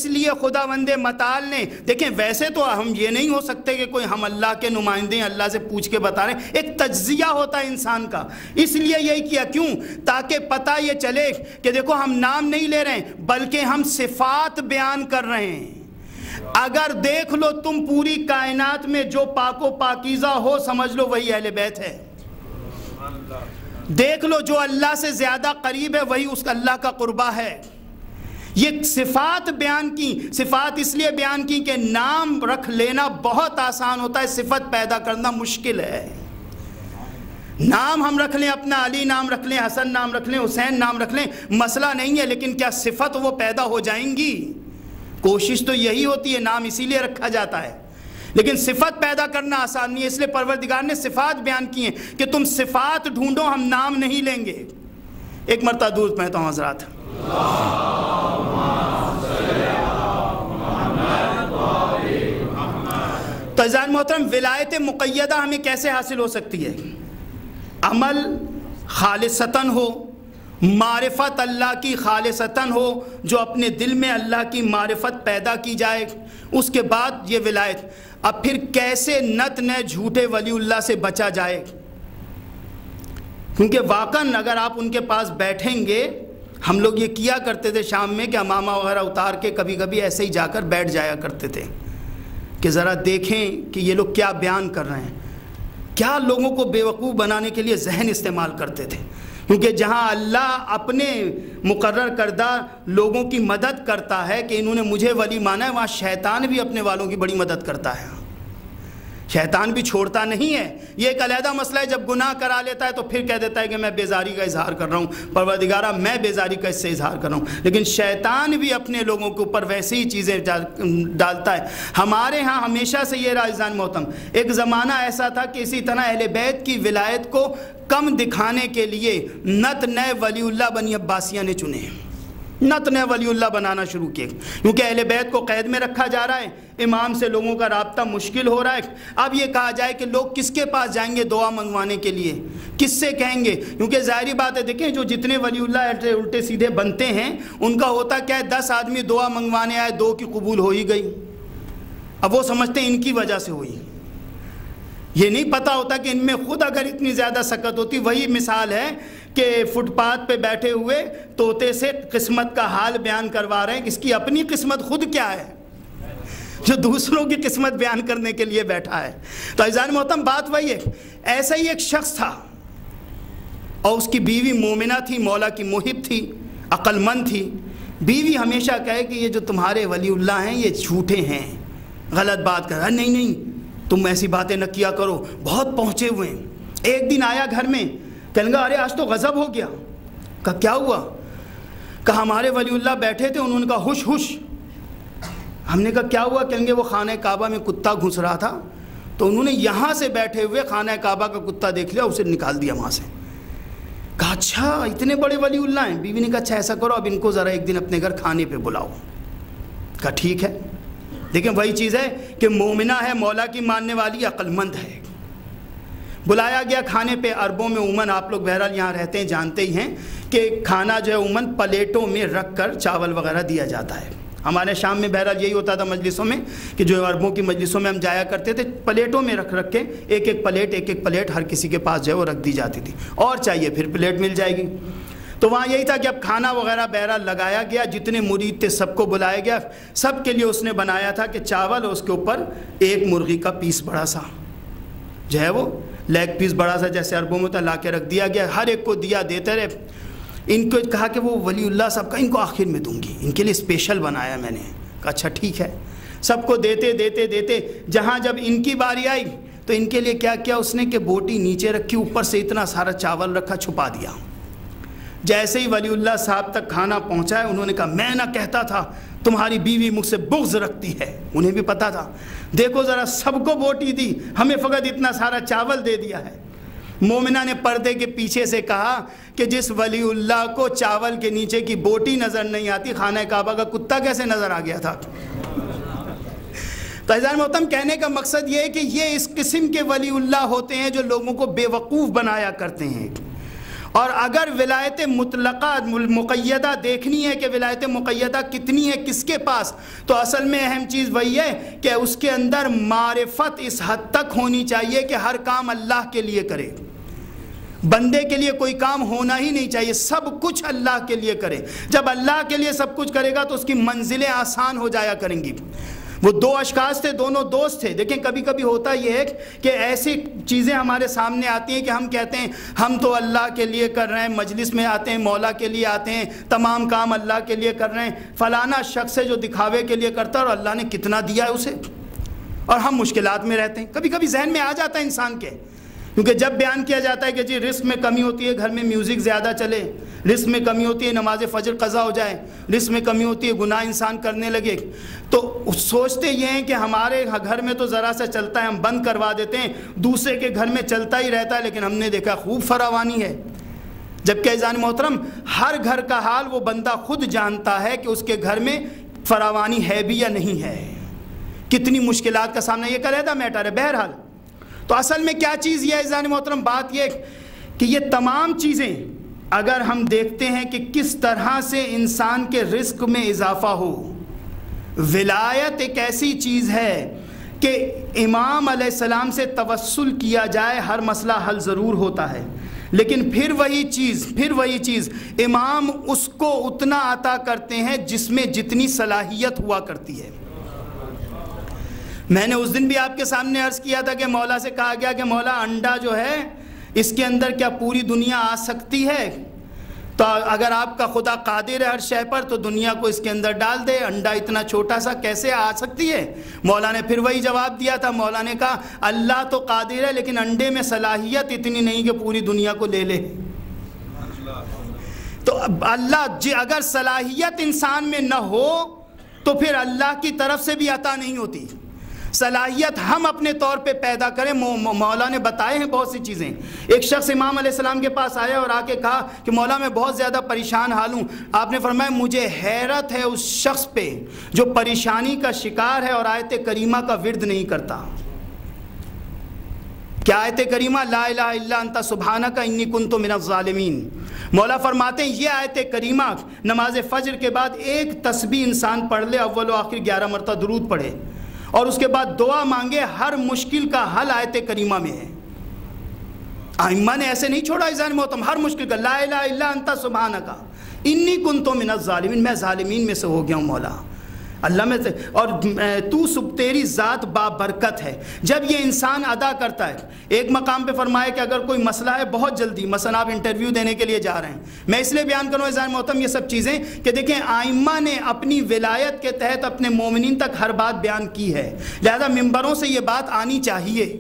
لیے خداوند متعال نے، دیکھیں ویسے تو ہم یہ نہیں ہو سکتے کہ کوئی ہم اللہ کے نمائندے ہیں، اللہ سے پوچھ کے بتا رہے ہیں، ایک تجزیہ ہوتا ہے انسان کا، اس لیے یہی کیا، کیوں؟ تاکہ پتہ یہ چلے کہ دیکھو ہم نام نہیں لے رہے ہیں بلکہ ہم صفات بیان کر رہے ہیں۔ اگر دیکھ لو تم پوری کائنات میں جو پاک و پاکیزہ ہو سمجھ لو وہی اہل بیت ہے، دیکھ لو جو اللہ سے زیادہ قریب ہے وہی اس کا اللہ کا قربہ ہے۔ یہ صفات بیان کی، صفات اس لیے بیان کی کہ نام رکھ لینا بہت آسان ہوتا ہے، صفت پیدا کرنا مشکل ہے۔ نام ہم رکھ لیں، اپنا علی نام رکھ لیں، حسن نام رکھ لیں، حسین نام رکھ لیں، مسئلہ نہیں ہے، لیکن کیا صفت وہ پیدا ہو جائیں گی؟ کوشش تو یہی ہوتی ہے، نام اسی لیے رکھا جاتا ہے، لیکن صفت پیدا کرنا آسان نہیں ہے، اس لیے پروردگار نے صفات بیان کی ہیں کہ تم صفات ڈھونڈو، ہم نام نہیں لیں گے۔ ایک مرتبہ درود پڑھتا ہوں حضرات۔ تو عزیزان محترم ولایت مقیدہ ہمیں کیسے حاصل ہو سکتی ہے؟ عمل خالصتاً ہو، معرفت اللہ کی خالصتاً ہو، جو اپنے دل میں اللہ کی معرفت پیدا کی جائے، اس کے بعد یہ ولایت۔ اب پھر کیسے نت نئے جھوٹے ولی اللہ سے بچا جائے؟ کیونکہ واقعاً اگر آپ ان کے پاس بیٹھیں گے، ہم لوگ یہ کیا کرتے تھے شام میں کہ امامہ وغیرہ اتار کے کبھی کبھی ایسے ہی جا کر بیٹھ جایا کرتے تھے کہ ذرا دیکھیں کہ یہ لوگ کیا بیان کر رہے ہیں، کیا لوگوں کو بیوقوف بنانے کے لیے ذہن استعمال کرتے تھے۔ کیونکہ جہاں اللہ اپنے مقرر کردہ لوگوں کی مدد کرتا ہے کہ انہوں نے مجھے ولی مانا ہے، وہاں شیطان بھی اپنے والوں کی بڑی مدد کرتا ہے، شیطان بھی چھوڑتا نہیں ہے۔ یہ ایک علیحدہ مسئلہ ہے، جب گناہ کرا لیتا ہے تو پھر کہہ دیتا ہے کہ میں بیزاری کا اظہار کر رہا ہوں، پروردگارہ میں بیزاری کا اس سے اظہار کر رہا ہوں، لیکن شیطان بھی اپنے لوگوں کے اوپر ویسے ہی چیزیں ڈالتا ہے۔ ہمارے ہاں ہمیشہ سے یہ عزیزان محترم، ایک زمانہ ایسا تھا کہ اسی طرح اہل بیت کی ولایت کو کم دکھانے کے لیے نت نئے ولی اللہ بنی عباسیہ نے چنے، نت نئے ولی اللہ بنانا شروع کیے، کیونکہ اہل بیت کو قید میں رکھا جا رہا ہے، امام سے لوگوں کا رابطہ مشکل ہو رہا ہے۔ اب یہ کہا جائے کہ لوگ کس کے پاس جائیں گے دعا منگوانے کے لیے، کس سے کہیں گے؟ کیونکہ ظاہری بات ہے، دیکھیں جو جتنے ولی اللہ الٹے سیدھے بنتے ہیں ان کا ہوتا کیا ہے، 10 آدمی دعا منگوانے آئے، 2 کی قبول ہو ہی گئی، اب وہ سمجھتے ہیں ان کی وجہ سے ہوئی، یہ نہیں پتہ ہوتا کہ ان میں خود اگر اتنی زیادہ سکت ہوتی۔ وہی مثال ہے کہ فٹ پاتھ پہ بیٹھے ہوئے طوطے سے قسمت کا حال بیان کروا رہے ہیں، اس کی اپنی قسمت خود کیا ہے جو دوسروں کی قسمت بیان کرنے کے لیے بیٹھا ہے۔ تو عزیزان محترم بات وہی ہے، ایسا ہی ایک شخص تھا اور اس کی بیوی مومنہ تھی، مولا کی محب تھی، عقل مند تھی۔ بیوی ہمیشہ کہے کہ یہ جو تمہارے ولی اللہ ہیں یہ جھوٹے ہیں، غلط بات کر رہا ہے، نہیں نہیں تم ایسی باتیں نہ کیا کرو، بہت پہنچے ہوئے ہیں۔ ایک دن آیا گھر میں، کہنے لگا ارے آج تو غضب ہو گیا۔ کہا کیا ہوا؟ کہا ہمارے ولی اللہ بیٹھے تھے، انہوں نے کہا ہوش ہوش۔ ہم نے کہا کیا ہوا؟ کہیں گے وہ خانہ کعبہ میں کتا گھس رہا تھا تو انہوں نے یہاں سے بیٹھے ہوئے خانہ کعبہ کا کتا دیکھ لیا، اسے نکال دیا وہاں سے۔ کہا اچھا اتنے بڑے ولی اللہ ہیں؟ بیوی نے کہا اچھا ایسا کرو اب ان کو ذرا ایک دن اپنے گھر کھانے پہ بلاؤ۔ کہا ٹھیک ہے۔ لیکن وہی چیز ہے کہ مومنہ ہے، مولا کی ماننے والی، عقل مند ہے۔ بلایا گیا کھانے پہ۔ عربوں میں عموماً آپ لوگ بہرحال یہاں رہتے ہیں جانتے ہی ہیں کہ کھانا جو ہے عموماً پلیٹوں میں رکھ کر چاول وغیرہ دیا جاتا ہے۔ ہمارے شام میں بہرحال یہی ہوتا تھا مجلسوں میں کہ جو عربوں کی مجلسوں میں ہم جایا کرتے تھے، پلیٹوں میں رکھ کے ایک ایک پلیٹ ہر کسی کے پاس جو ہے وہ رکھ دی جاتی تھی، اور چاہیے پھر پلیٹ مل جائے گی۔ تو وہاں یہی تھا کہ اب کھانا وغیرہ بہرحال لگایا گیا، جتنے مرید تھے سب کو بلایا گیا، سب کے لیے اس نے بنایا تھا کہ چاول اور اس کے اوپر ایک مرغی کا پیس بڑا سا جو ہے وہ لیگ پیس بڑا سا جیسے عربوں میں ہوتا لا کے رکھ دیا گیا، ہر ایک کو دیا، دیتے رہے۔ ان کو کہا کہ وہ ولی اللہ صاحب کا ان کو آخر میں دوں گی، ان کے لیے اسپیشل بنایا میں نے۔ کہا اچھا ٹھیک ہے، سب کو دیتے دیتے دیتے جہاں جب ان کی باری آئی تو ان کے لیے کیا کیا اس نے کہ بوٹی نیچے رکھی، اوپر سے اتنا سارا چاول رکھا، چھپا دیا۔ جیسے ہی ولی اللہ صاحب تک کھانا پہنچا ہے انہوں نے کہا میں نہ کہتا تھا تمہاری بیوی مجھ سے بغض رکھتی ہے، انہیں بھی پتا تھا، دیکھو ذرا سب کو بوٹی دی، ہمیں فقط اتنا سارا چاول دے دیا ہے۔ مومنہ نے پردے کے پیچھے سے کہا کہ جس ولی اللہ کو چاول کے نیچے کی بوٹی نظر نہیں آتی، خانہ کعبہ کا کتا کیسے نظر آ گیا تھا؟ تو عزیزان محترم، کہنے کا مقصد یہ ہے کہ یہ اس قسم کے ولی اللہ ہوتے ہیں جو لوگوں کو بے وقوف بنایا کرتے ہیں۔ اور اگر ولایت مطلقہ مقیدہ دیکھنی ہے کہ ولایت مقیدہ کتنی ہے کس کے پاس، تو اصل میں اہم چیز وہی ہے کہ اس کے اندر معرفت اس حد تک ہونی چاہیے کہ ہر کام اللہ کے لیے کرے، بندے کے لیے کوئی کام ہونا ہی نہیں چاہیے، سب کچھ اللہ کے لیے کرے۔ جب اللہ کے لیے سب کچھ کرے گا تو اس کی منزلیں آسان ہو جایا کریں گی۔ وہ دو اشخاص تھے، دونوں دوست تھے۔ دیکھیں کبھی کبھی ہوتا یہ ہے کہ ایسی چیزیں ہمارے سامنے آتی ہیں کہ ہم کہتے ہیں ہم تو اللہ کے لیے کر رہے ہیں، مجلس میں آتے ہیں مولا کے لیے آتے ہیں، تمام کام اللہ کے لیے کر رہے ہیں، فلانا شخص ہے جو دکھاوے کے لیے کرتا ہے اور اللہ نے کتنا دیا ہے اسے، اور ہم مشکلات میں رہتے ہیں۔ کبھی کبھی ذہن میں آ جاتا ہے انسان کے، کیونکہ جب بیان کیا جاتا ہے کہ جی رزق میں کمی ہوتی ہے، گھر میں میوزک زیادہ چلے، رزق میں کمی ہوتی ہے، نماز فجر قضا ہو جائے، رزق میں کمی ہوتی ہے، گناہ انسان کرنے لگے، تو سوچتے یہ ہیں کہ ہمارے گھر میں تو ذرا سا چلتا ہے ہم بند کروا دیتے ہیں، دوسرے کے گھر میں چلتا ہی رہتا ہے، لیکن ہم نے دیکھا خوب فراوانی ہے۔ جبکہ عزیزان محترم ہر گھر کا حال وہ بندہ خود جانتا ہے کہ اس کے گھر میں فراوانی ہے بھی یا نہیں ہے، کتنی مشکلات کا سامنا، یہ کا علیحدہ میٹر ہے۔ بہرحال تو اصل میں کیا چیز یہ ہے عزیزان محترم، بات یہ کہ یہ تمام چیزیں اگر ہم دیکھتے ہیں کہ کس طرح سے انسان کے رزق میں اضافہ ہو، ولایت ایک ایسی چیز ہے کہ امام علیہ السلام سے توسل کیا جائے ہر مسئلہ حل ضرور ہوتا ہے، لیکن پھر وہی چیز امام اس کو اتنا عطا کرتے ہیں جس میں جتنی صلاحیت ہوا کرتی ہے۔ میں نے اس دن بھی آپ کے سامنے عرض کیا تھا کہ مولا سے کہا گیا کہ مولا انڈا جو ہے اس کے اندر کیا پوری دنیا آ سکتی ہے؟ تو اگر آپ کا خدا قادر ہے ہر شے پر تو دنیا کو اس کے اندر ڈال دے، انڈا اتنا چھوٹا سا کیسے آ سکتی ہے؟ مولا نے پھر وہی جواب دیا تھا، مولا نے کہا اللہ تو قادر ہے لیکن انڈے میں صلاحیت اتنی نہیں کہ پوری دنیا کو لے لے۔ تو اللہ اگر صلاحیت انسان میں نہ ہو تو پھر اللہ کی طرف سے بھی عطا نہیں ہوتی۔ صلاحیت ہم اپنے طور پہ پیدا کریں۔ مولا نے بتائے ہیں بہت سی چیزیں۔ ایک شخص امام علیہ السلام کے پاس آیا اور آ کے کہا کہ مولا میں بہت زیادہ پریشان حال ہوں۔ آپ نے فرمایا مجھے حیرت ہے اس شخص پہ جو پریشانی کا شکار ہے اور آیت کریمہ کا ورد نہیں کرتا۔ کیا آیت کریمہ؟ لا الہ الا انت سبحانک انی کنت من الظالمین۔ مولا فرماتے ہیں یہ آیت کریمہ نماز فجر کے بعد ایک تسبیح انسان پڑھ لے، اول و آخر 11 مرتبہ درود پڑھے اور اس کے بعد دعا مانگے، ہر مشکل کا حل آیت کریمہ میں ہے۔ ائمہ نے ایسے نہیں چھوڑا عزیزان محترم، ہر مشکل کا لا الہ الا انت سبحانک انی کنت من الظالمین، میں ظالمین میں سے ہو گیا ہوں مولا، اللہ میں سے، اور تیری ذات بابرکت ہے۔ جب یہ انسان ادا کرتا ہے، ایک مقام پہ فرمایا کہ اگر کوئی مسئلہ ہے بہت جلدی، مثلا آپ انٹرویو دینے کے لیے جا رہے ہیں، میں اس لیے بیان کروں عزیزان محترم یہ سب چیزیں کہ دیکھیں ائمہ نے اپنی ولایت کے تحت اپنے مومنین تک ہر بات بیان کی ہے، لہذا ممبروں سے یہ بات آنی چاہیے۔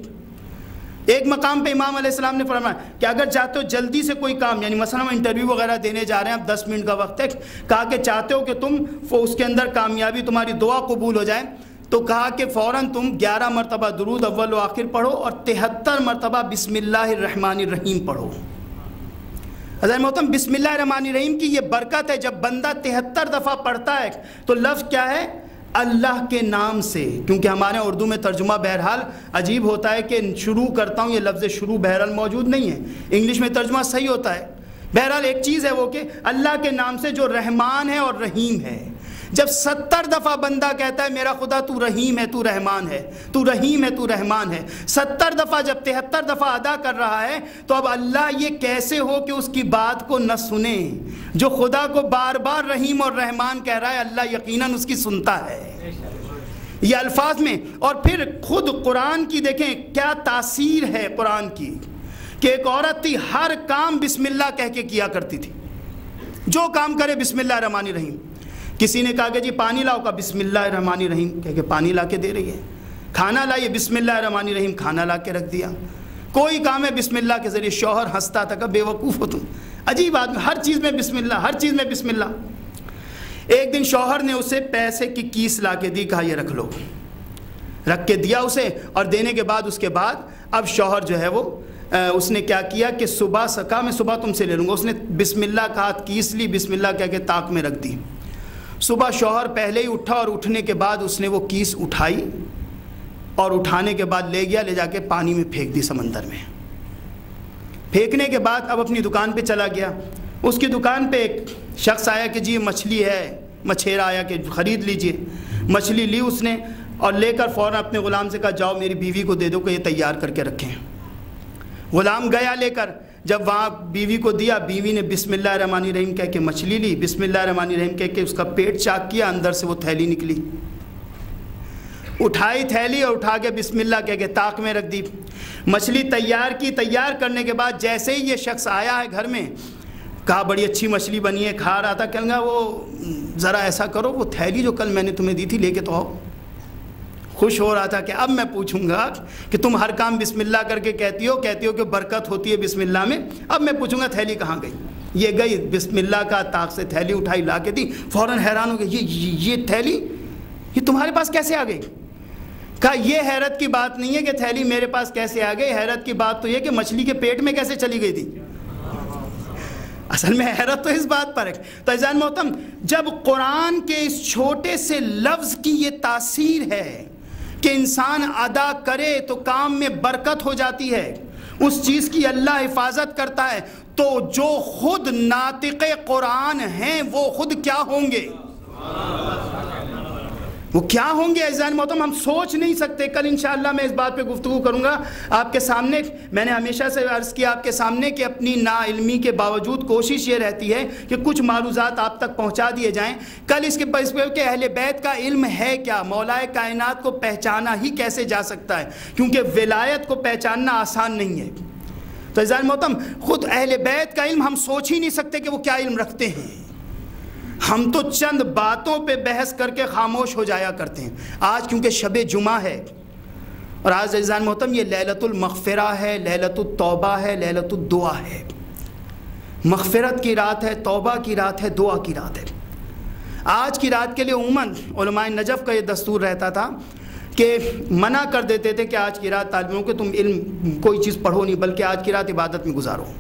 ایک مقام پہ امام علیہ السلام نے فرمایا کہ اگر چاہتے ہو جلدی سے کوئی کام، یعنی مثلا ہم انٹرویو وغیرہ دینے جا رہے ہیں، اب 10 منٹ کا وقت ہے، کہا کہ چاہتے ہو کہ تم اس کے اندر کامیابی تمہاری دعا قبول ہو جائے، تو کہا کہ فوراً تم 11 مرتبہ درود اول و آخر پڑھو اور 73 مرتبہ بسم اللہ الرحمن الرحیم پڑھو۔ حضرت محترم بسم اللہ الرحمن الرحیم کی یہ برکت ہے، جب بندہ 73 دفعہ پڑھتا ہے تو لفظ کیا ہے؟ اللہ کے نام سے، کیونکہ ہمارے اردو میں ترجمہ بہرحال عجیب ہوتا ہے کہ شروع کرتا ہوں، یہ لفظ شروع بہرحال موجود نہیں ہے، انگلش میں ترجمہ صحیح ہوتا ہے۔ بہرحال ایک چیز ہے وہ کہ اللہ کے نام سے جو رحمان ہے اور رحیم ہے، جب 70 دفعہ بندہ کہتا ہے میرا خدا تو رحیم ہے تو رحمان ہے، تو رحیم ہے تو رحمان ہے، 70 دفعہ جب 73 دفعہ ادا کر رہا ہے، تو اب اللہ یہ کیسے ہو کہ اس کی بات کو نہ سنے؟ جو خدا کو بار بار رحیم اور رحمان کہہ رہا ہے، اللہ یقیناً اس کی سنتا ہے یہ الفاظ میں۔ اور پھر خود قرآن کی دیکھیں کیا تاثیر ہے قرآن کی، کہ ایک عورت تھی ہر کام بسم اللہ کہہ کے کیا کرتی تھی، جو کام کرے بسم اللہ الرحمن الرحیم۔ کسی نے کہا کہ جی پانی لاؤ، کا بسم اللہ الرحمن الرحیم کہہ کے پانی لا کے دے رہی ہے۔ کھانا لائیے، بسم اللہ الرحمن الرحیم کھانا لا کے رکھ دیا۔ کوئی کام ہے بسم اللہ کے ذریعے۔ شوہر ہنستا تھا کہ بے وقوف ہو تم، عجیب آدمی، ہر چیز میں بسم اللہ، ہر چیز میں بسم اللہ۔ ایک دن شوہر نے اسے پیسے کی کیس لا کے دی، کہا یہ رکھ لو، رکھ کے دیا اسے، اور دینے کے بعد اس کے بعد اب شوہر جو ہے وہ اس نے کیا کیا کہ صبح سکا میں صبح تم سے لے لوں گا، اس نے بسم اللہ کہا، کیس لی، بسم اللہ کہہ کے طاق میں رکھ دی۔ صبح شوہر پہلے ہی اٹھا اور اٹھنے کے بعد اس نے وہ کیس اٹھائی اور اٹھانے کے بعد لے گیا، لے جا کے پانی میں پھینک دی، سمندر میں۔ پھینکنے کے بعد اب اپنی دکان پہ چلا گیا۔ اس کی دکان پہ ایک شخص آیا کہ جی مچھلی ہے، مچھیرا آیا کہ خرید لیجئے۔ مچھلی لی اس نے اور لے کر فوراً اپنے غلام سے کہا جاؤ میری بیوی کو دے دو کہ یہ تیار کر کے رکھیں۔ غلام گیا لے کر، جب وہاں بیوی کو دیا، بیوی نے بسم اللہ الرحمن الرحیم کہہ کے مچھلی لی، بسم اللہ الرحمن الرحیم کہہ کے اس کا پیٹ چاک کیا، اندر سے وہ تھیلی نکلی، اٹھائی تھیلی اور اٹھا کے بسم اللہ کہہ کے طاق میں رکھ دی۔ مچھلی تیار کی، تیار کرنے کے بعد جیسے ہی یہ شخص آیا ہے گھر میں، کہا بڑی اچھی مچھلی بنی ہے، کھا رہا تھا، کہنے لگا وہ ذرا ایسا کرو وہ تھیلی جو کل میں نے تمہیں دی تھی لے کے تو آؤ۔ خوش ہو رہا تھا کہ اب میں پوچھوں گا کہ تم ہر کام بسم اللہ کر کے کہتی ہو کہ برکت ہوتی ہے بسم اللہ میں، اب میں پوچھوں گا تھیلی کہاں گئی؟ یہ گئی، بسم اللہ کا طاق سے تھیلی اٹھائی لا کے دی، فوراً حیران ہو گئی، یہ تھیلی یہ تمہارے پاس کیسے آ گئی؟ کہا یہ حیرت کی بات نہیں ہے کہ تھیلی میرے پاس کیسے آ گئی، حیرت کی بات تو یہ کہ مچھلی کے پیٹ میں کیسے چلی گئی تھی۔ اصل میں حیرت تو اس بات پر ہے۔ تو عزیزان محترم، جب قرآن کے اس چھوٹے سے لفظ کی یہ تاثیر ہے کہ انسان ادا کرے تو کام میں برکت ہو جاتی ہے، اس چیز کی اللہ حفاظت کرتا ہے، تو جو خود ناطق قرآن ہیں وہ خود کیا ہوں گے؟ وہ کیا ہوں گے عزیزان محترم، ہم سوچ نہیں سکتے۔ کل انشاءاللہ میں اس بات پہ گفتگو کروں گا آپ کے سامنے۔ میں نے ہمیشہ سے عرض کیا آپ کے سامنے کہ اپنی ناعلمی کے باوجود کوشش یہ رہتی ہے کہ کچھ معروضات آپ تک پہنچا دیے جائیں۔ کل اس کے کہ اہل بیت کا علم ہے کیا، مولا کائنات کو پہچانا ہی کیسے جا سکتا ہے، کیونکہ ولایت کو پہچاننا آسان نہیں ہے۔ تو عزیزان محترم، خود اہل بیت کا علم ہم سوچ ہی نہیں سکتے کہ وہ کیا علم رکھتے ہیں۔ ہم تو چند باتوں پہ بحث کر کے خاموش ہو جایا کرتے ہیں۔ آج کیونکہ شب جمعہ ہے، اور آج عزیزان محترم یہ لیلۃ المغفرہ ہے، لیلۃ التوبہ ہے، لیلۃ الدعا ہے۔ مغفرت کی رات ہے، توبہ کی رات ہے، دعا کی رات ہے۔ آج کی رات کے لیے عموماً علماء نجف کا یہ دستور رہتا تھا کہ منع کر دیتے تھے کہ آج کی رات طالبوں کو تم علم کوئی چیز پڑھو نہیں، بلکہ آج کی رات عبادت میں گزارو۔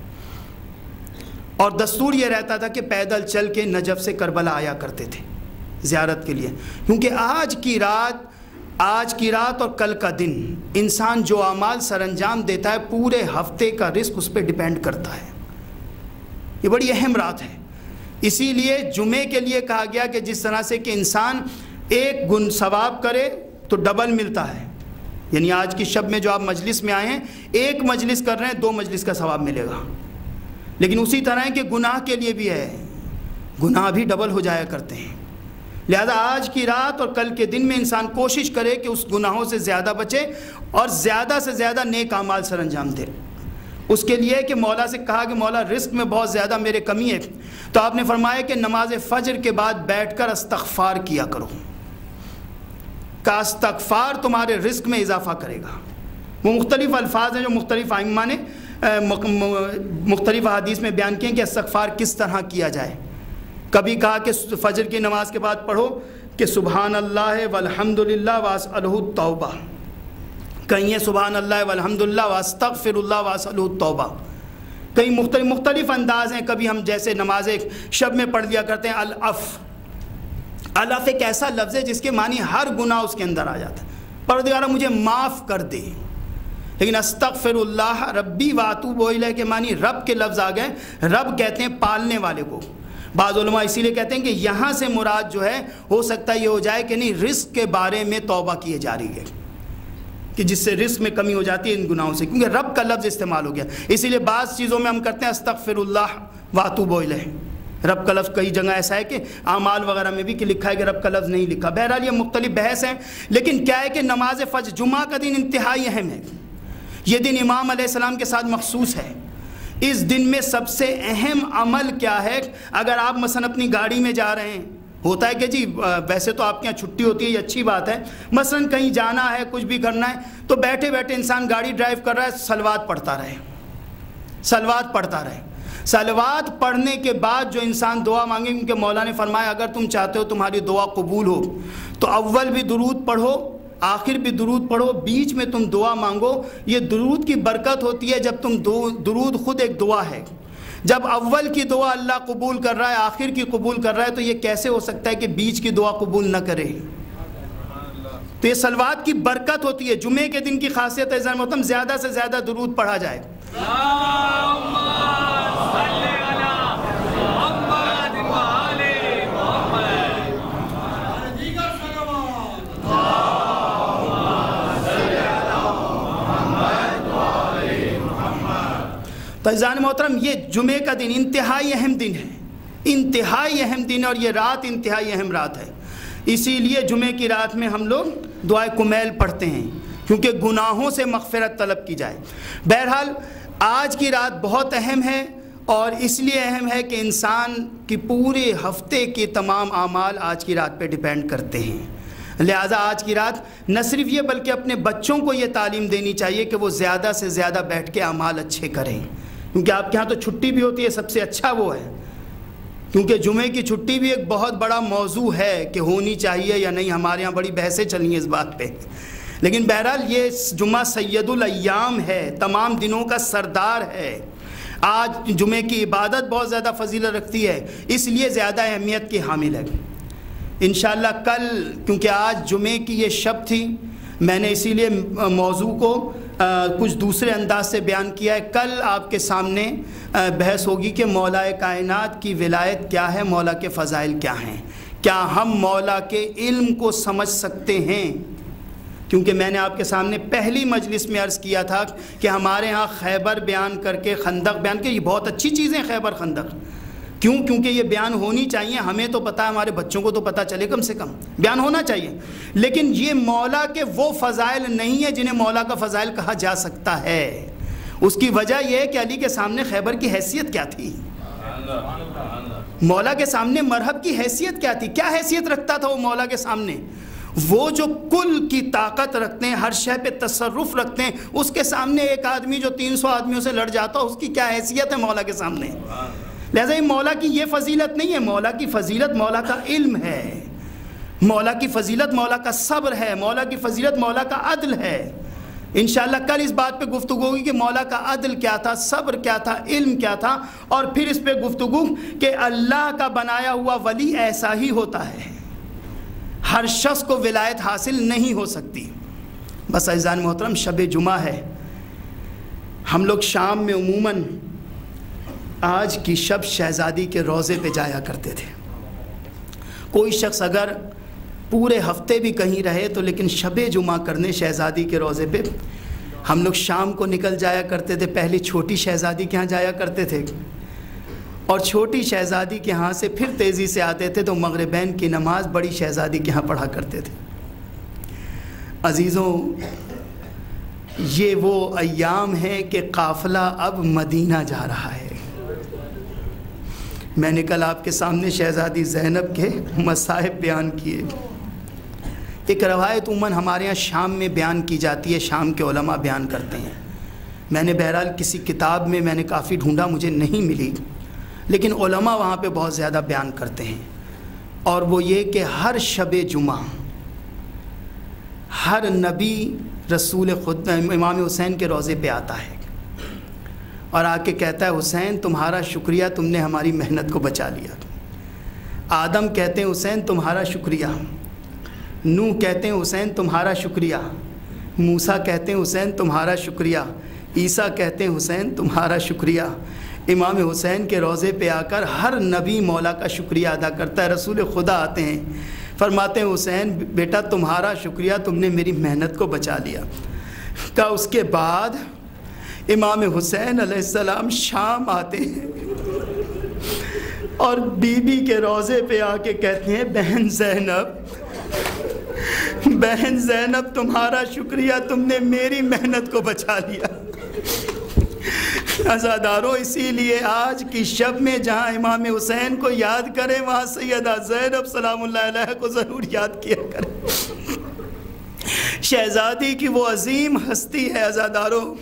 اور دستور یہ رہتا تھا کہ پیدل چل کے نجف سے کربلا آیا کرتے تھے زیارت کے لیے، کیونکہ آج کی رات اور کل کا دن انسان جو اعمال سر انجام دیتا ہے پورے ہفتے کا رزق اس پہ ڈیپینڈ کرتا ہے۔ یہ بڑی اہم رات ہے، اسی لیے جمعے کے لیے کہا گیا کہ جس طرح سے کہ انسان ایک گن ثواب کرے تو ڈبل ملتا ہے، یعنی آج کی شب میں جو آپ مجلس میں آئے ہیں، ایک مجلس کر رہے ہیں 2 مجلس کا ثواب ملے گا، لیکن اسی طرح ہے کہ گناہ کے لیے بھی ہے، گناہ بھی ڈبل ہو جایا کرتے ہیں۔ لہذا آج کی رات اور کل کے دن میں انسان کوشش کرے کہ اس گناہوں سے زیادہ بچے اور زیادہ سے زیادہ نیک اعمال سر انجام دے۔ اس کے لیے کہ مولا سے کہا کہ مولا رزق میں بہت زیادہ میرے کمی ہے، تو آپ نے فرمایا کہ نماز فجر کے بعد بیٹھ کر استغفار کیا کرو، کہ استغفار تمہارے رزق میں اضافہ کرے گا۔ وہ مختلف الفاظ ہیں جو مختلف ائمہ نے مختلف احادیث میں بیان کیے کہ استغفار کس طرح کیا جائے۔ کبھی کہا کہ فجر کی نماز کے بعد پڑھو کہ سبحان اللہ والحمد للہ واسألہ التوبہ، کہیں سبحان اللہ والحمد للہ واستغفر اللہ واسألہ التوبہ، کئی مختلف انداز ہیں۔ کبھی ہم جیسے نماز شب میں پڑھ لیا کرتے ہیں الف۔ الف ایک ایسا لفظ ہے جس کے معنی ہر گناہ اس کے اندر آ جاتا ہے، پروردگارہ مجھے معاف کر دے۔ لیکن استغفر اللہ ربی واتوب الیہ کے معنی رب کے لفظ آ گئے۔ رب کہتے ہیں پالنے والے کو، بعض علماء اسی لیے کہتے ہیں کہ یہاں سے مراد جو ہے ہو سکتا ہے یہ ہو جائے کہ نہیں رزق کے بارے میں توبہ کیے جا رہی ہے، کہ جس سے رزق میں کمی ہو جاتی ہے ان گناہوں سے، کیونکہ رب کا لفظ استعمال ہو گیا۔ اسی لیے بعض چیزوں میں ہم کرتے ہیں استغفر اللہ واتوب الیہ، رب کا لفظ کئی جگہ ایسا ہے کہ اعمال وغیرہ میں بھی کہ لکھا ہے کہ رب کا لفظ نہیں لکھا۔ بہرحال یہ مختلف بحث ہیں، لیکن کیا ہے کہ نماز فجر جمعہ کا دن انتہائی اہم ہے۔ یہ دن امام علیہ السلام کے ساتھ مخصوص ہے۔ اس دن میں سب سے اہم عمل کیا ہے؟ اگر آپ مثلا اپنی گاڑی میں جا رہے ہیں، ہوتا ہے کہ جی ویسے تو آپ کے یہاں چھٹی ہوتی ہے، یہ اچھی بات ہے، مثلا کہیں جانا ہے، کچھ بھی کرنا ہے، تو بیٹھے بیٹھے انسان گاڑی ڈرائیو کر رہا ہے، صلوات پڑھتا رہے، صلوات پڑھتا رہے۔ صلوات پڑھنے کے بعد جو انسان دعا مانگے، کیونکہ مولا نے فرمایا اگر تم چاہتے ہو تمہاری دعا قبول ہو تو اول بھی درود پڑھو، آخر بھی درود پڑھو، بیچ میں تم دعا مانگو۔ یہ درود کی برکت ہوتی ہے جب تم درود خود ایک دعا ہے، جب اول کی دعا اللہ قبول کر رہا ہے، آخر کی قبول کر رہا ہے، تو یہ کیسے ہو سکتا ہے کہ بیچ کی دعا قبول نہ کرے؟ تو یہ صلوات کی برکت ہوتی ہے۔ جمعے کے دن کی خاصیت ہے محترم زیادہ سے زیادہ درود پڑھا جائے۔ تو عزیزان محترم یہ جمعے کا دن انتہائی اہم دن ہے، انتہائی اہم دن ہے، اور یہ رات انتہائی اہم رات ہے۔ اسی لیے جمعے کی رات میں ہم لوگ دعائے کمیل پڑھتے ہیں، کیونکہ گناہوں سے مغفرت طلب کی جائے۔ بہرحال آج کی رات بہت اہم ہے، اور اس لیے اہم ہے کہ انسان کی پورے ہفتے کے تمام اعمال آج کی رات پہ ڈیپینڈ کرتے ہیں۔ لہٰذا آج کی رات نہ صرف یہ بلکہ اپنے بچوں کو یہ تعلیم دینی چاہیے کہ وہ زیادہ سے زیادہ بیٹھ کے اعمال اچھے کریں، کیونکہ آپ کے ہاں تو چھٹی بھی ہوتی ہے، سب سے اچھا وہ ہے، کیونکہ جمعے کی چھٹی بھی ایک بہت بڑا موضوع ہے کہ ہونی چاہیے یا نہیں، ہمارے ہاں بڑی بحثیں چلی ہیں اس بات پہ۔ لیکن بہرحال یہ جمعہ سید الایام ہے، تمام دنوں کا سردار ہے۔ آج جمعے کی عبادت بہت زیادہ فضیلت رکھتی ہے، اس لیے زیادہ اہمیت کی حامل ہے۔ انشاءاللہ کل، کیونکہ آج جمعے کی یہ شب تھی، میں نے اسی لیے موضوع کو کچھ دوسرے انداز سے بیان کیا ہے۔ کل آپ کے سامنے بحث ہوگی کہ مولا کائنات کی ولایت کیا ہے، مولا کے فضائل کیا ہیں، کیا ہم مولا کے علم کو سمجھ سکتے ہیں؟ کیونکہ میں نے آپ کے سامنے پہلی مجلس میں عرض کیا تھا کہ ہمارے ہاں خیبر بیان کر کے، خندق بیان کے، یہ بہت اچھی چیزیں خیبر خندق، کیوں؟ کیونکہ یہ بیان ہونی چاہیے، ہمیں تو پتہ ہے، ہمارے بچوں کو تو پتہ چلے، کم سے کم بیان ہونا چاہیے۔ لیکن یہ مولا کے وہ فضائل نہیں ہیں جنہیں مولا کا فضائل کہا جا سکتا ہے۔ اس کی وجہ یہ ہے کہ علی کے سامنے خیبر کی حیثیت کیا تھی، مولا کے سامنے مرحب کی حیثیت کیا تھی، کیا حیثیت رکھتا تھا وہ مولا کے سامنے؟ وہ جو کل کی طاقت رکھتے ہیں، ہر شے پہ تصرف رکھتے ہیں، اس کے سامنے ایک آدمی جو 300 آدمیوں سے لڑ جاتا، اس کی کیا حیثیت ہے مولا کے سامنے؟ لہذا یہ مولا کی یہ فضیلت نہیں ہے، مولا کی فضیلت مولا کا علم ہے، مولا کی فضیلت مولا کا صبر ہے، مولا کی فضیلت مولا کا عدل ہے۔ انشاءاللہ کل اس بات پہ گفتگو ہوگی کہ مولا کا عدل کیا تھا، صبر کیا تھا، علم کیا تھا، اور پھر اس پہ گفتگو کہ اللہ کا بنایا ہوا ولی ایسا ہی ہوتا ہے، ہر شخص کو ولایت حاصل نہیں ہو سکتی۔ بس عزیزان محترم شب جمعہ ہے، ہم لوگ شام میں عموماً آج کی شب شہزادی کے روضے پہ جایا کرتے تھے۔ کوئی شخص اگر پورے ہفتے بھی کہیں رہے تو لیکن شب جمعہ کرنے شہزادی کے روضے پہ ہم لوگ شام کو نکل جایا کرتے تھے۔ پہلے چھوٹی شہزادی کے ہاں جایا کرتے تھے، اور چھوٹی شہزادی کے ہاں سے پھر تیزی سے آتے تھے تو مغربین کی نماز بڑی شہزادی کے ہاں پڑھا کرتے تھے۔ عزیزوں، یہ وہ ایام ہیں کہ قافلہ اب مدینہ جا رہا ہے۔ میں نے کل آپ کے سامنے شہزادی زینب کے مصائب بیان کیے۔ ایک روایت عموماً ہمارے ہاں شام میں بیان کی جاتی ہے، شام کے علماء بیان کرتے ہیں۔ میں نے بہرحال کسی کتاب میں نے کافی ڈھونڈا، مجھے نہیں ملی، لیکن علماء وہاں پہ بہت زیادہ بیان کرتے ہیں، اور وہ یہ کہ ہر شب جمعہ ہر نبی رسول خود امام حسین کے روضے پہ آتا ہے اور آ کے کہتا ہے حسین تمہارا شکریہ، تم نے ہماری محنت کو بچا لیا۔ آدم کہتے ہیں حسین تمہارا شکریہ، نوح کہتے ہیں حسین تمہارا شکریہ، موسیٰ کہتے ہیں حسین تمہارا شکریہ، عیسیٰ کہتے ہیں حسین تمہارا شکریہ، امام حسین کے روضے پہ آ کر ہر نبی مولا کا شکریہ ادا کرتا ہے. رسول خدا آتے ہیں, فرماتے ہیں حسین بیٹا تمہارا شکریہ, تم نے میری محنت کو بچا لیا. کہا اس کے بعد امام حسین علیہ السلام شام آتے ہیں اور بی بی کے روضے پہ آ کے کہتے ہیں بہن زینب تمہارا شکریہ, تم نے میری محنت کو بچا لیا. عزاداروں, اسی لیے آج کی شب میں جہاں امام حسین کو یاد کریں وہاں سیدہ زینب سلام اللہ علیہ کو ضرور یاد کیا کریں. شہزادی کی وہ عظیم ہستی ہے عزاداروں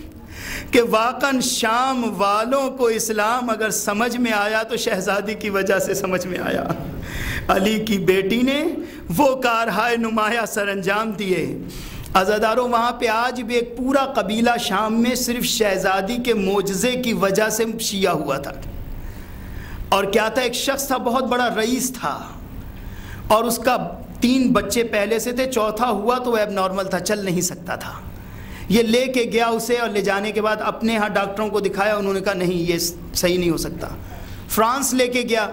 کہ واقعاً شام والوں کو اسلام اگر سمجھ میں آیا تو شہزادی کی وجہ سے سمجھ میں آیا. علی کی بیٹی نے وہ کارہائے نمایاں سر انجام دیے. عزاداروں, وہاں پہ آج بھی ایک پورا قبیلہ شام میں صرف شہزادی کے معجزے کی وجہ سے شیعہ ہوا تھا. اور کیا تھا, ایک شخص تھا, بہت بڑا رئیس تھا, اور اس کا 3 بچے پہلے سے تھے, چوتھا ہوا تو وہ ایب نارمل تھا, چل نہیں سکتا تھا. یہ لے کے گیا اسے, اور لے جانے کے بعد اپنے ہاں ڈاکٹروں کو دکھایا, انہوں نے کہا نہیں یہ صحیح نہیں ہو سکتا. فرانس لے کے گیا,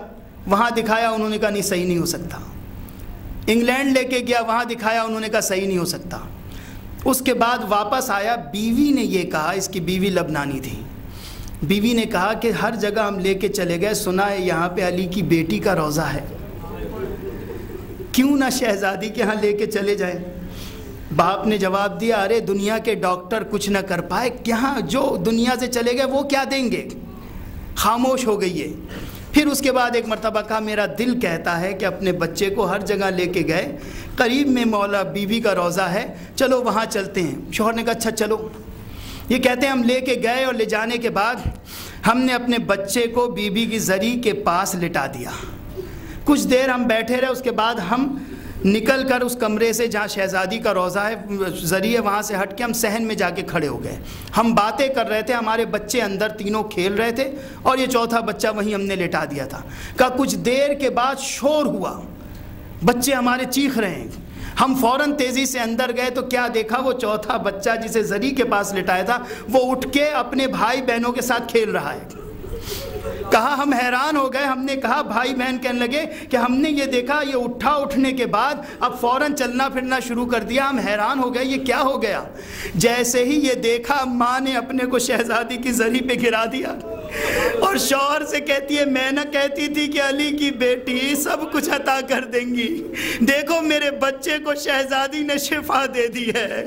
وہاں دکھایا, انہوں نے کہا نہیں صحیح نہیں ہو سکتا. انگلینڈ لے کے گیا, وہاں دکھایا, انہوں نے کہا صحیح نہیں ہو سکتا. اس کے بعد واپس آیا, بیوی نے یہ کہا, اس کی بیوی لبنانی تھی, بیوی نے کہا کہ ہر جگہ ہم لے کے چلے گئے, سنا ہے یہاں پہ علی کی بیٹی کا روضہ ہے, کیوں نہ شہزادی کے ہاں لے کے چلے جائیں. باپ نے جواب دیا ارے دنیا کے ڈاکٹر کچھ نہ کر پائے, کہاں جو دنیا سے چلے گئے وہ کیا دیں گے. خاموش ہو گئی ہے. پھر اس کے بعد ایک مرتبہ کہا میرا دل کہتا ہے کہ اپنے بچے کو ہر جگہ لے کے گئے, قریب میں مولا بیوی کا روضہ ہے, چلو وہاں چلتے ہیں. شوہر نے کہا اچھا چلو. یہ کہتے ہیں ہم لے کے گئے, اور لے جانے کے بعد ہم نے اپنے بچے کو بیوی کی زری کے پاس لٹا دیا. کچھ دیر ہم بیٹھے رہے, اس کے بعد ہم نکل کر اس کمرے سے جہاں شہزادی کا روضہ ہے, ذریعے وہاں سے ہٹ کے ہم صحن میں جا کے کھڑے ہو گئے. ہم باتیں کر رہے تھے, ہمارے بچے اندر تینوں کھیل رہے تھے, اور یہ چوتھا بچہ وہیں ہم نے لٹا دیا تھا. کہا کچھ دیر کے بعد شور ہوا, بچے ہمارے چیخ رہے ہیں. ہم فوراً تیزی سے اندر گئے تو کیا دیکھا, وہ چوتھا بچہ جسے زری کے پاس لٹایا تھا وہ اٹھ کے اپنے بھائی بہنوں کے ساتھ کھیل رہا ہے. کہا ہم حیران ہو گئے, ہم نے کہا بھائی بہن کہنے لگے کہ ہم نے یہ دیکھا, یہ اٹھا, اٹھنے کے بعد اب فوراً چلنا پھرنا شروع کر دیا. ہم حیران ہو گئے یہ کیا ہو گیا. جیسے ہی یہ دیکھا ماں نے اپنے کو شہزادی کی زری پہ گرا دیا, اور شوہر سے کہتی ہے میں نہ کہتی تھی کہ علی کی بیٹی سب کچھ عطا کر دیں گی, دیکھو میرے بچے کو شہزادی نے شفا دے دی ہے.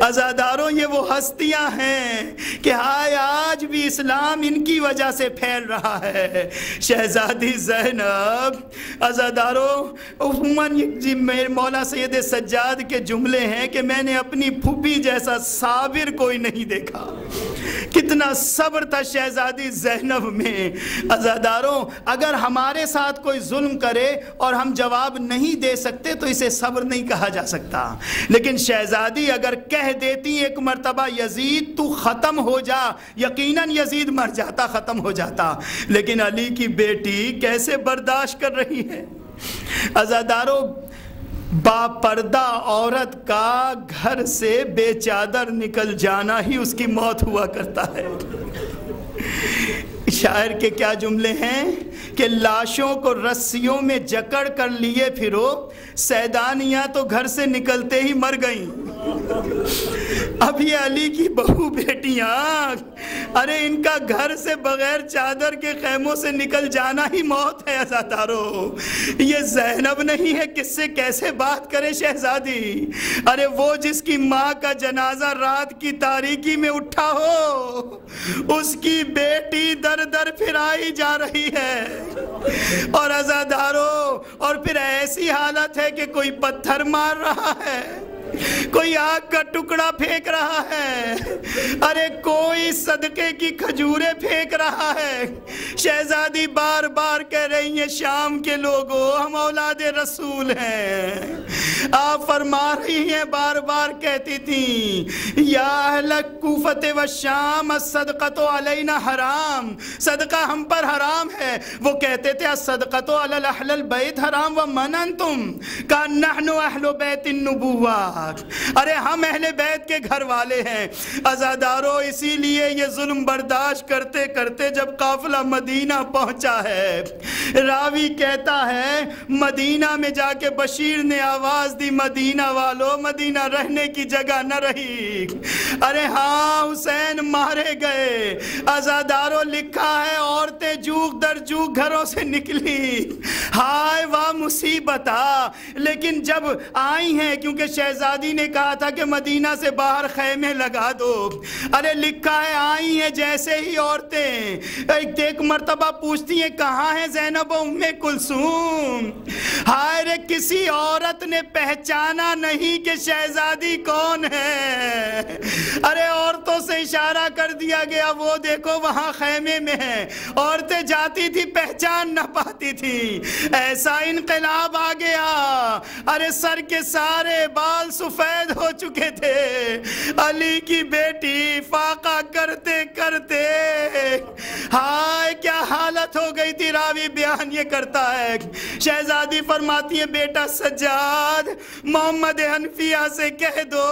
عزاداروں, یہ وہ ہستیاں ہیں کہ ہائے آج بھی اسلام ان کی وجہ سے پھیل رہا ہے. شہزادی زینب, عزاداروں, عموماً میرے مولا سید سجاد کے جملے ہیں کہ میں نے اپنی پھوپھی جیسا صابر کوئی نہیں دیکھا. کتنا صبر تھا شہزادی زینب میں. عزاداروں, اگر ہمارے ساتھ کوئی ظلم کرے اور ہم جواب نہیں دے سکتے تو اسے صبر نہیں کہا جا سکتا. لیکن شہزادی اگر کہہ دیتی ایک مرتبہ یزید تو ختم ہو جا, یقیناً یزید مر جاتا, ختم ہو جاتا. لیکن علی کی بیٹی کیسے برداشت کر رہی ہے. عزاداروں, با پردہ عورت کا گھر سے بے چادر نکل جانا ہی اس کی موت ہوا کرتا ہے. شاعر کے کیا جملے ہیں کہ لاشوں کو رسیوں میں جکڑ کر لیے پھرو, سیدانیاں تو گھر سے نکلتے ہی مر گئیں. اب یہ علی کی بہو بیٹیاں, ارے ان کا گھر سے بغیر چادر کے خیموں سے نکل جانا ہی موت ہے. عزاداروں, یہ زینب نہیں ہے, کس سے کیسے بات کرے شہزادی. ارے وہ جس کی ماں کا جنازہ رات کی تاریکی میں اٹھا ہو, اس کی بیٹی در در پھرائی جا رہی ہے. اور عزاداروں, اور پھر ایسی حالت ہے کہ کوئی پتھر مار رہا ہے, کوئی آگ کا ٹکڑا پھینک رہا ہے, ارے کوئی صدقے کی کھجوریں پھینک رہا ہے. شہزادی بار بار کہہ رہی ہیں شام کے لوگوں ہم اولاد رسول ہیں. آپ فرما رہی ہیں, بار بار کہتی تھیں یا اہل کوفۃ و شام الصدقۃ علینا حرام, صدقہ ہم پر حرام ہے. وہ کہتے تھے الصدقۃ علی اہل البیت حرام ومن انتم, کان نحن اہل بیت النبوہ. ارے ہم اہل بیت کے گھر والے ہیں عزادارو، اسی لیے یہ ظلم برداشت کرتے کرتے جب قافلہ مدینہ پہنچا ہے، راوی کہتا ہے مدینہ میں جا کے بشیر نے آواز دی مدینہ والو، مدینہ رہنے کی جگہ نہ رہی، ارے ہاں حسین مارے گئے۔ عزادارو لکھا ہے عورتیں جوگ در جوگ گھروں سے نکلی، ہائے واہ مصیبت آ، لیکن جب آئی ہیں کیونکہ شہزادی نے کہا تھا کہ مدینہ سے باہر خیمے لگا دو، ارے لکھا ہے آئی ہیں جیسے ہی عورتیں ایک مرتبہ پوچھتی ہیں کہاں ہیں زینب و ام کلثوم، ہائے رے کسی عورت نے پہچانا نہیں کہ شہزادی کون ہے، ارے عورتوں سے اشارہ کر دیا گیا وہ دیکھو وہاں خیمے میں ہے، عورتیں جاتی تھی پہچان نہ پاتی تھی، ایسا انقلاب آ گیا، ارے سر کے سارے بال سفید ہو چکے تھے، علی کی بیٹی فاقہ کرتے کرتے ہائے کیا حالت ہو گئی تھی۔ راوی بیان یہ کرتا ہے، شہزادی فرماتی ہے بیٹا سجاد محمد حنفیہ سے کہہ دو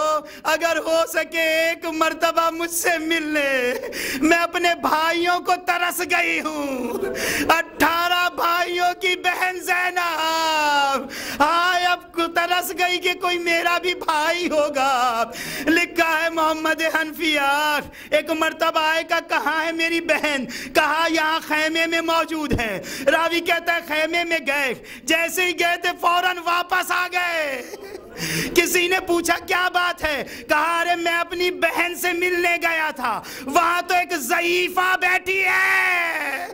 اگر ہو سکے ایک مرتبہ مجھ سے مل لے، میں اپنے بھائیوں کو ترس گئی ہوں، 18 بھائیوں کی بہن زینب ہائے اب ترس گئی کہ کوئی میرا بھی بھائی ہوگا۔ لکھا ہے محمد حنفیہ ایک مرتبہ آئے کہ کہاں ہے میری بہن، کہا یہاں خیمے میں موجود ہے، راوی کہتا ہے خیمے میں گئے، جیسے ہی گئے تھے فوراً واپس آ گئے، کسی نے پوچھا کیا بات ہے، کہا ارے میں اپنی بہن سے ملنے گیا تھا، وہاں تو ایک ضعیفہ بیٹھی ہے۔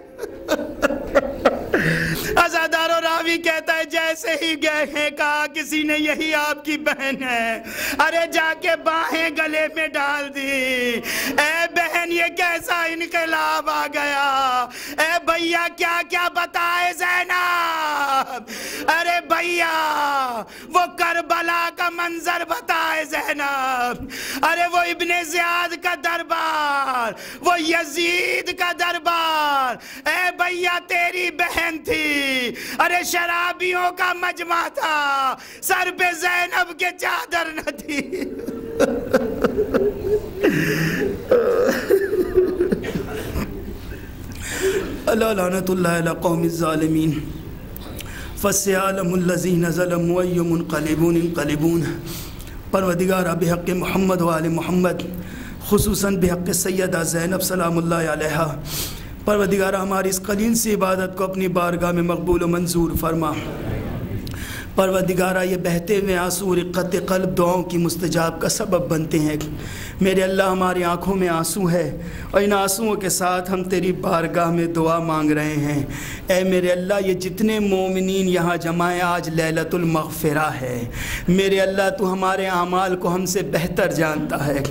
عزادار و راوی کہتا ہے جیسے ہی گئے ہیں کہا کسی نے یہی آپ کی بہن ہے، ارے جا کے باہیں گلے میں ڈال دی، اے بہن یہ کیسا انقلاب آ گیا، اے بھیا کیا کیا بتائے زینب، ارے بھیا وہ کربلا کا منظر بتائے زینب، ارے وہ ابن زیاد کا دربار، وہ یزید کا دربار، اے بھیا تیری بہن تھی، ارے شرابیوں کا مجمع تھا، سر پہ زینب کے چادر نہ تھی۔ اللہ لعنت اللہ علی قوم الظالمین فسيعلم الذين ظلموا أي منقلب ينقلبون۔ پروردگارہ بحق محمد و آل محمد، خصوصاً بحق سیدہ زینب سلام اللہ علیہا، پروردگارہ ہماری اس قلیل سی عبادت کو اپنی بارگاہ میں مقبول و منظور فرما۔ پروردگارہ یہ بہتے ہوئے آنسو رقت قلب دعاؤں کی مستجاب کا سبب بنتے ہیں، میرے اللہ ہماری آنکھوں میں آنسو ہے اور ان آنسوؤں کے ساتھ ہم تیری بارگاہ میں دعا مانگ رہے ہیں، اے میرے اللہ یہ جتنے مومنین یہاں جمع ہیں آج لیلۃ المغفرہ ہے، میرے اللہ تو ہمارے اعمال کو ہم سے بہتر جانتا ہے،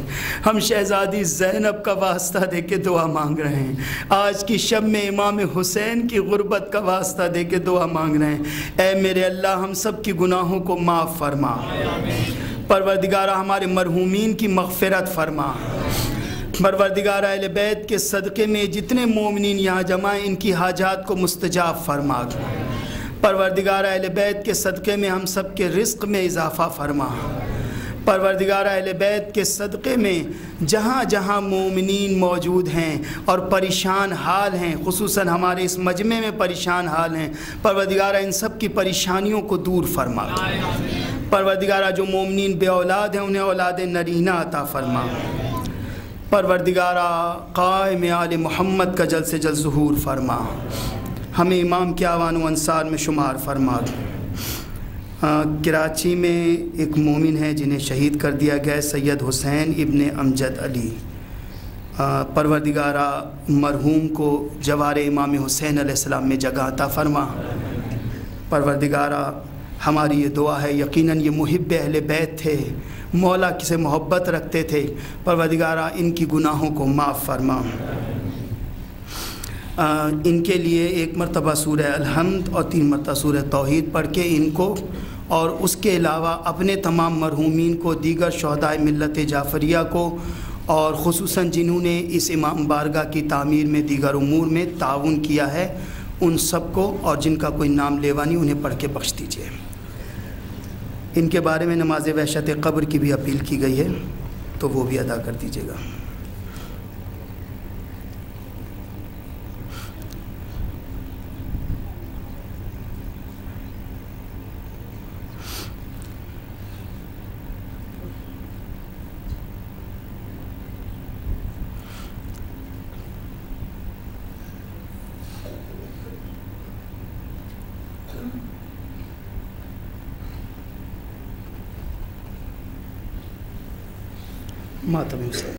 ہم شہزادی زینب کا واسطہ دے کے دعا مانگ رہے ہیں، آج کی شب میں امام حسین کی غربت کا واسطہ دے کے دعا مانگ رہے ہیں، اے میرے اللہ ہم سب کی گناہوں کو معاف فرما، پروردگارہ ہمارے مرحومین کی مغفرت فرما، پروردگارہ اہل بیت کے صدقے میں جتنے مومنین یہاں جمع ہیں ان کی حاجات کو مستجاب فرما، پروردگارہ اہل بیت کے صدقے میں ہم سب کے رزق میں اضافہ فرما، پروردگارہ اہل بیت کے صدقے میں جہاں جہاں مومنین موجود ہیں اور پریشان حال ہیں، خصوصاً ہمارے اس مجمع میں پریشان حال ہیں، پروردگارہ ان سب کی پریشانیوں کو دور فرما، پروردگارہ جو مومنین بے اولاد ہیں انہیں اولاد نرینہ عطا فرما، پروردگارہ قائم آل محمد کا جلد سے جلد ظہور فرما، ہمیں امام کے اعوان و انصار میں شمار فرما۔ کراچی میں ایک مومن ہے جنہیں شہید کر دیا گیا ہے، سید حسین ابن امجد علی، پروردگارہ مرحوم کو جوار امام حسین علیہ السلام میں جگہ عطا فرما، پروردگارہ ہماری یہ دعا ہے، یقیناً یہ محب اہل بیت تھے، مولا سے محبت رکھتے تھے، پروردگارہ ان کی گناہوں کو معاف فرما، ان کے لیے ایک مرتبہ سورہ الحمد اور 3 مرتبہ سورہ توحید پڑھ کے ان کو اور اس کے علاوہ اپنے تمام مرحومین کو، دیگر شہدائے ملت جعفریہ کو اور خصوصاً جنہوں نے اس امام بارگاہ کی تعمیر میں دیگر امور میں تعاون کیا ہے ان سب کو، اور جن کا کوئی نام لیوا نہیں انہیں پڑھ کے بخش دیجیے۔ ان کے بارے میں نماز وحشت قبر کی بھی اپیل کی گئی ہے، تو وہ بھی ادا کر دیجیے گا۔ ماتم حسین